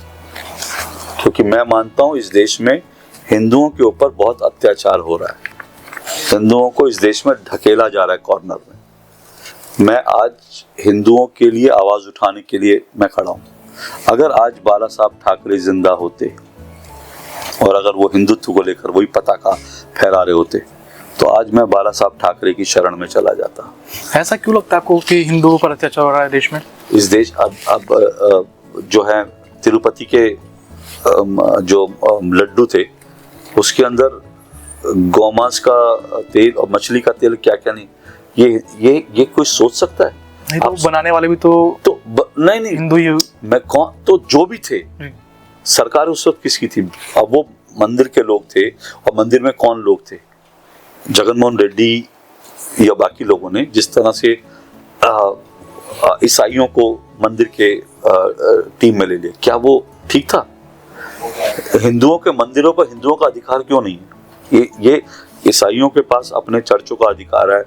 क्योंकि मैं मानता हूं इस देश में हिंदुओं के ऊपर बहुत अत्याचार हो रहा है, हिंदुओं को इस देश में ढकेला जा रहा है कॉर्नर में। मैं आज हिंदुओं के लिए आवाज उठाने के लिए मैं खड़ा हूं। अगर आज बाला साहब ठाकरे जिंदा होते और अगर वो हिंदुत्व को लेकर वही पताका फहरा रहे होते तो आज मैं बाला साहब ठाकरे की शरण में चला जाता। ऐसा क्यों लगता है आपको कि हिंदुओं पर अत्याचार हो रहा है देश में? इस देश अब जो है तिरुपति के जो लड्डू थे उसके अंदर गौमांस का तेल और मछली का तेल क्या क्या नहीं, ये कोई सोच सकता है? नहीं तो बनाने वाले भी तो नहीं हिंदू ही। मैं कौन, तो जो भी थे, सरकार उस वक्त किसकी थी? अब वो मंदिर के लोग थे, और मंदिर में कौन लोग थे? जगनमोहन रेड्डी या बाकी लोगों ने जिस तरह से ईसाइयों को मंदिर के टीम में ले लिया, क्या वो ठीक था? हिंदुओं के मंदिरों पर हिंदुओं का अधिकार क्यों नहीं है? ये ईसाइयों के पास अपने चर्चों का अधिकार है,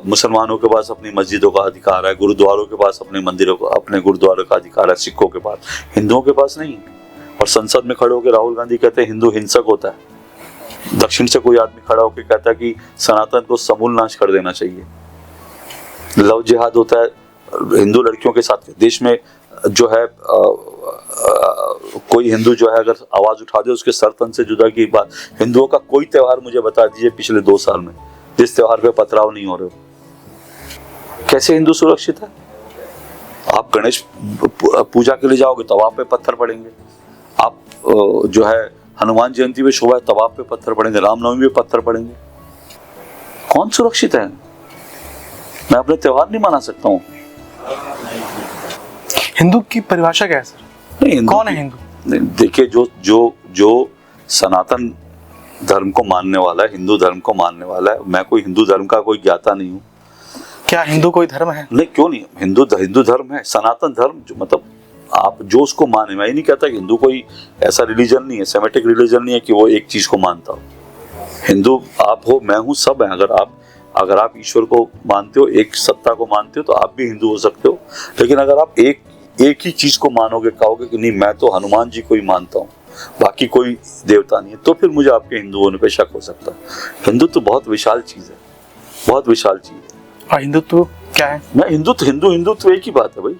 मुसलमानों के पास अपनी मस्जिदों का अधिकार है, गुरुद्वारों के पास अपने मंदिरों का, अपने गुरुद्वारों का अधिकार है, सिखों के पास, हिंदुओं के पास नहीं है। और संसद में खड़े होकर राहुल गांधी कहते हैं हिंदू हिंसक होता है। दक्षिण से कोई आदमी खड़ा होकर कहता है कि सनातन को समूल नाश कर देना चाहिए। लव जिहाद होता है हिंदू लड़कियों के साथ। देश में जो है कोई हिंदू जो है अगर आवाज उठा दे उसके सर तन से जुदा की बात। हिंदुओं का कोई त्योहार मुझे बता दीजिए पिछले 2 साल में जिस त्योहार पे पथराव नहीं हो रहे हो। कैसे हिंदू सुरक्षित है? आप गणेश पूजा के लिए जाओगे तो वहां पे पत्थर पड़ेंगे, आप जो है हनुमान जयंती में शोभा तब आप पे पत्थर पड़ेंगे, रामनवमी में पत्थर पड़ेंगे। कौन सुरक्षित है? मैं अपने त्योहार नहीं मना सकता हूँ। हिंदू की परिभाषा क्या है सर? कौन है हिंदू? देखिए, जो सनातन धर्म को मानने वाला है, हिंदू धर्म को मानने वाला है। मैं कोई हिंदू धर्म का कोई ज्ञाता नहीं हूँ। क्या हिंदू कोई धर्म है? नहीं, क्यों नहीं, हिंदू धर्म है। सनातन धर्म जो मतलब आप जो उसको माने, मैं ये नहीं कहता कि हिंदू कोई ऐसा रिलीजन नहीं है, सेमेटिक रिलीजन नहीं है कि वो एक चीज को मानता हो। हिंदू आप हो, मैं हूँ, सब है। अगर आप ईश्वर को मानते हो, एक सत्ता को मानते हो तो आप भी हिंदू हो सकते हो। लेकिन अगर आप एक ही चीज को मानोगे, कहोगे कि नहीं मैं तो हनुमान जी को ही मानता हूँ, बाकी कोई देवता नहीं है, तो फिर मुझे आपके हिंदू होने पे शक हो सकता है। हिंदुत्व तो बहुत विशाल चीज है, बहुत विशाल चीज है। और हिंदुत्व क्या है? मैं हिंदुत्व एक ही बात है भाई,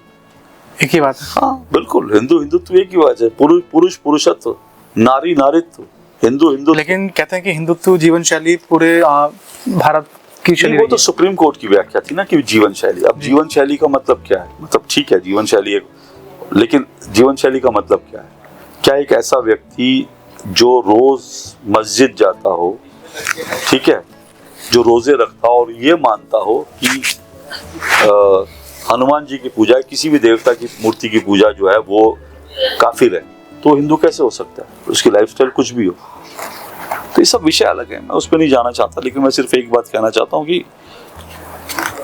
एक ही बात है। हाँ बिल्कुल, हिंदुत्व एक ही बात है। पुरुष पुरुषत्व, नारी नारीत्व, हिंदू। लेकिन कहते हैं कि हिंदुत्व जीवन शैली पूरे भारत की शैली। वो तो सुप्रीम कोर्ट की व्याख्या थी ना कि जीवन शैली। अब जीवन शैली का मतलब क्या है? मतलब ठीक है जीवन शैली एक, लेकिन जीवन शैली का मतलब क्या है? क्या एक ऐसा व्यक्ति जो रोज मस्जिद जाता हो, ठीक है, जो रोजे रखता हो और ये मानता हो कि हनुमान जी की पूजा, किसी भी देवता की मूर्ति की पूजा जो है वो काफिर है, तो हिंदू कैसे हो सकता है? उसकी लाइफस्टाइल कुछ भी हो। तो ये सब विषय अलग है, मैं उस पर नहीं जाना चाहता। लेकिन मैं सिर्फ एक बात कहना चाहता हूँ कि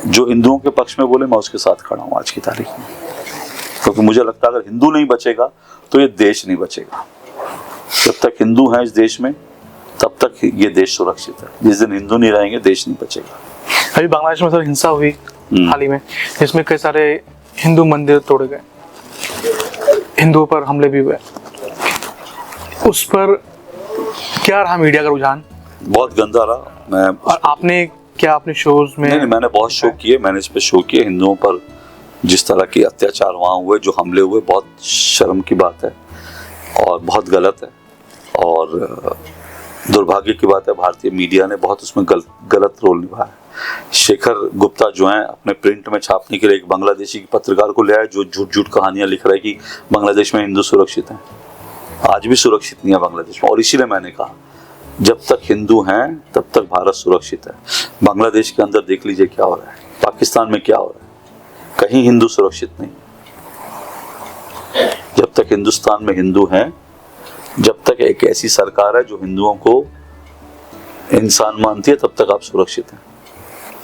जो हिंदुओं के पक्ष में बोले मैं उसके साथ खड़ा हूँ आज की तारीख में, क्योंकि मुझे लगता है अगर हिंदू नहीं बचेगा तो ये देश नहीं बचेगा। जब तक हिंदू हैं इस देश में तब तक ये देश सुरक्षित है। जिस दिन हिंदू नहीं रहेंगे देश नहीं बचेगा। अभी बांग्लादेश में सर हिंसा हुई हाल ही में, जिसमें कई सारे हिंदू मंदिर तोड़े गए, हिंदुओं पर हमले भी हुए, उस पर क्या रहा मीडिया का रुझान? बहुत गंदा रहा। मैं और आपने क्या अपने शोज में? नहीं, मैंने बहुत शो किए, मैंने इस पे शो किए। हिंदुओं पर जिस तरह के अत्याचार वहाँ हुए, जो हमले हुए, बहुत शर्म की बात है और बहुत गलत है और दुर्भाग्य की बात है। भारतीय मीडिया ने बहुत उसमें गलत रोल निभाया। शेखर गुप्ता जो हैं अपने प्रिंट में छापने के लिए एक बांग्लादेशी पत्रकार को ले आए जो झूठ कहानियां लिख रहा है कि बांग्लादेश में हिंदू सुरक्षित हैं। आज भी सुरक्षित नहीं है बांग्लादेश में, और इसीलिए मैंने कहा जब तक हिंदू हैं तब तक भारत सुरक्षित है। बांग्लादेश के अंदर देख लीजिए क्या हो रहा है, पाकिस्तान में क्या हो रहा है, कहीं हिंदू सुरक्षित नहीं। जब तक हिंदुस्तान में हिंदू हैं, जब तक एक ऐसी सरकार है जो हिंदुओं को इंसान मानती है, तब तक आप सुरक्षित हैं।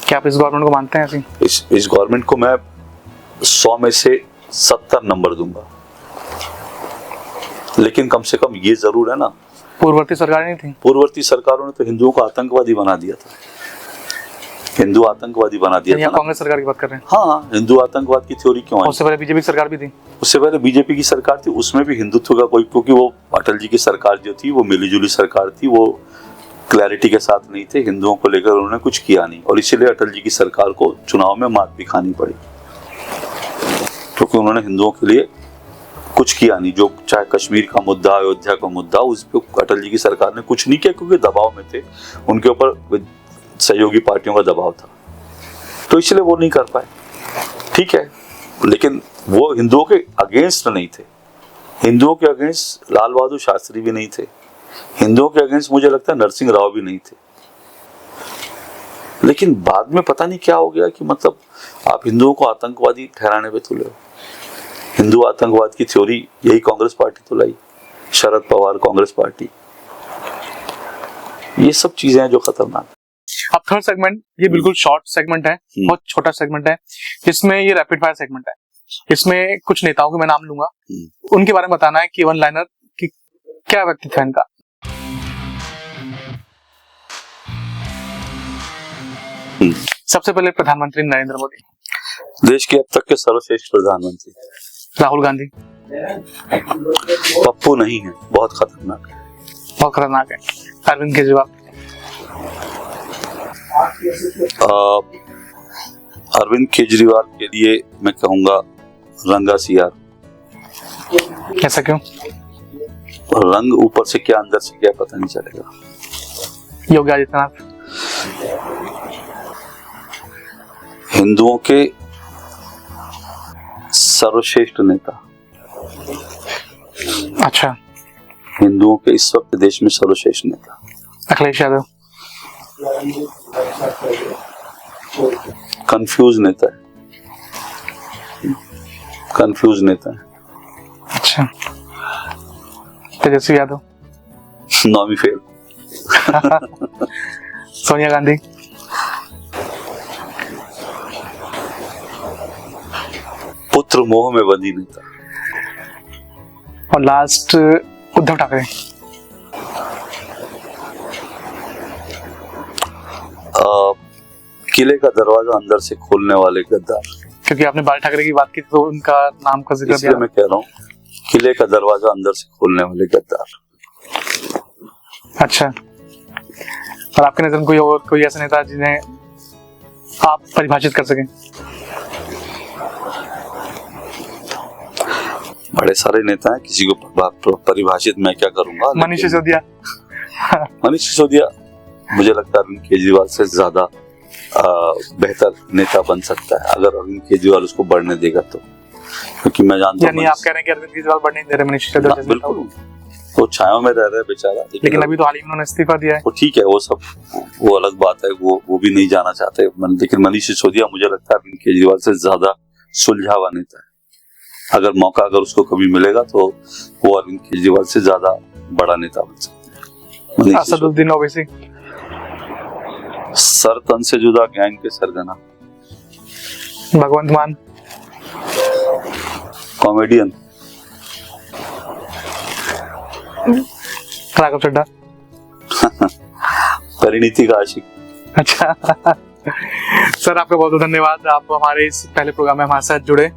क्या आप इस गवर्नमेंट को मानते हैं ऐसी? इस गवर्नमेंट को मैं 100 में से 70 नंबर दूंगा, लेकिन कम से कम ये जरूर है ना, पूर्ववर्ती सरकार नहीं थी? पूर्ववर्ती सरकारों ने तो हिंदुओं को आतंकवादी बना दिया था। हिंदू आतंकवादी बना दिया था। कांग्रेस सरकार की बात कर रहे हैं? हाँ, हिंदू आतंकवाद की थ्योरी क्यों आई? उससे पहले बीजेपी की सरकार भी थी। उससे पहले बीजेपी की सरकार थी, उसमें भी हिंदुत्व का कोई, क्योंकि वो अटल जी की सरकार जो थी वो मिलीजुली सरकार थी, वो क्लैरिटी के साथ नहीं थे। हिंदुओं को लेकर उन्होंने कुछ किया नहीं और इसीलिए अटल जी की सरकार को चुनाव में मात भी खानी पड़ी, क्योंकि उन्होंने हिंदुओं के लिए कुछ किया नहीं। जो चाहे कश्मीर का मुद्दा, अयोध्या का मुद्दा, उस पर अटल जी की सरकार ने कुछ नहीं किया, क्योंकि दबाव में थे, उनके ऊपर सहयोगी पार्टियों का दबाव था, तो इसलिए वो नहीं कर पाए। ठीक है, लेकिन वो हिंदुओं के अगेंस्ट नहीं थे। हिंदुओं के अगेंस्ट लाल बहादुर शास्त्री भी नहीं थे, हिंदुओं के अगेंस्ट मुझे लगता है नरसिंह राव भी नहीं थे। लेकिन बाद में पता नहीं क्या हो गया कि मतलब आप हिंदुओं को आतंकवादी ठहराने पे तुले हो। हिंदू आतंकवाद की थ्योरी यही कांग्रेस पार्टी तो लाई, शरद पवार, कांग्रेस पार्टी। ये सब चीजें हैं जो खतरनाक। अब थर्ड सेगमेंट, ये बिल्कुल शॉर्ट सेगमेंट है, बहुत छोटा सेगमेंट है, जिसमें ये रैपिड फायर सेगमेंट है। इसमें कुछ नेताओं के मैं नाम लूंगा, उनके बारे में बताना है कि वन लाइनर की क्या व्यक्तित्व है इनका। सबसे पहले प्रधानमंत्री नरेंद्र मोदी, देश के अब तक के सर्वश्रेष्ठ प्रधानमंत्री राहुल गांधी, पप्पू नहीं है, बहुत खतरनाक है, बहुत खतरनाक है, अरविंद केजरीवाल, अरविंद केजरीवाल के लिए मैं कहूंगा रंगा सियार। ऐसा क्यों? रंग ऊपर से क्या अंदर से क्या पता नहीं चलेगा। योगी आदित्यनाथ, हिंदुओं के सर्वश्रेष्ठ नेता। अच्छा, हिंदुओं के इस वक्त देश में सर्वश्रेष्ठ नेता अखिलेश यादव, कंफ्यूज नेता है, कंफ्यूज नेता है। अच्छा, तेजस्वी यादव, नौवीं फेल। सोनिया गांधी, पुत्र मोह में बंधी नेता, और लास्ट उद्धव ठाकरे। किले का दरवाजा अंदर से खोलने वाले गद्दार। क्योंकि आपने बाल ठाकरे की बात की तो उनका नाम का जिक्र इसलिए मैं कह रहा हूँ किले का दरवाजा अंदर से खोलने वाले गद्दार। अच्छा, और आपके नजर में कोई ऐसा नेता जिन्हें आप परिभाषित कर सकें? बड़े सारे नेता हैं, किसी को परिभाषित मैं क्या करूंगा। मनीष सिसोदिया। मनीष सिसोदिया मुझे लगता है अरविंद केजरीवाल से ज्यादा बेहतर नेता बन सकता है, अगर अरविंद केजरीवाल उसको बढ़ने देगा तो। क्योंकि मैं जानता हूँ, यानी आप कह रहे हैं कि अरविंद केजरीवाल बढ़ने नहीं दे रहे मनीष सिसोदिया जैसे? बिल्कुल, वो छाया में रह रहा है बेचारा। लेकिन अभी तो हाल ही में उन्होंने इस्तीफा दिया है। वो ठीक है, वो सब वो अलग बात है, वो भी नहीं जाना चाहते। लेकिन मनीष सिसोदिया मुझे लगता है अरविंद केजरीवाल से ज्यादा सुलझावा नेता है। अगर मौका अगर उसको कभी मिलेगा तो वो अरविंद केजरीवाल से ज्यादा बड़ा नेता बन सकता है। असदुद्दीन ओवैसी, सर तन से जुदा गैंग के सरगना। भगवंत मान, कॉमेडियन, राघव चड्ढा। परिणीति का आशिक। अच्छा सर, आपका बहुत बहुत धन्यवाद, आप हमारे इस पहले प्रोग्राम में हमारे साथ जुड़े।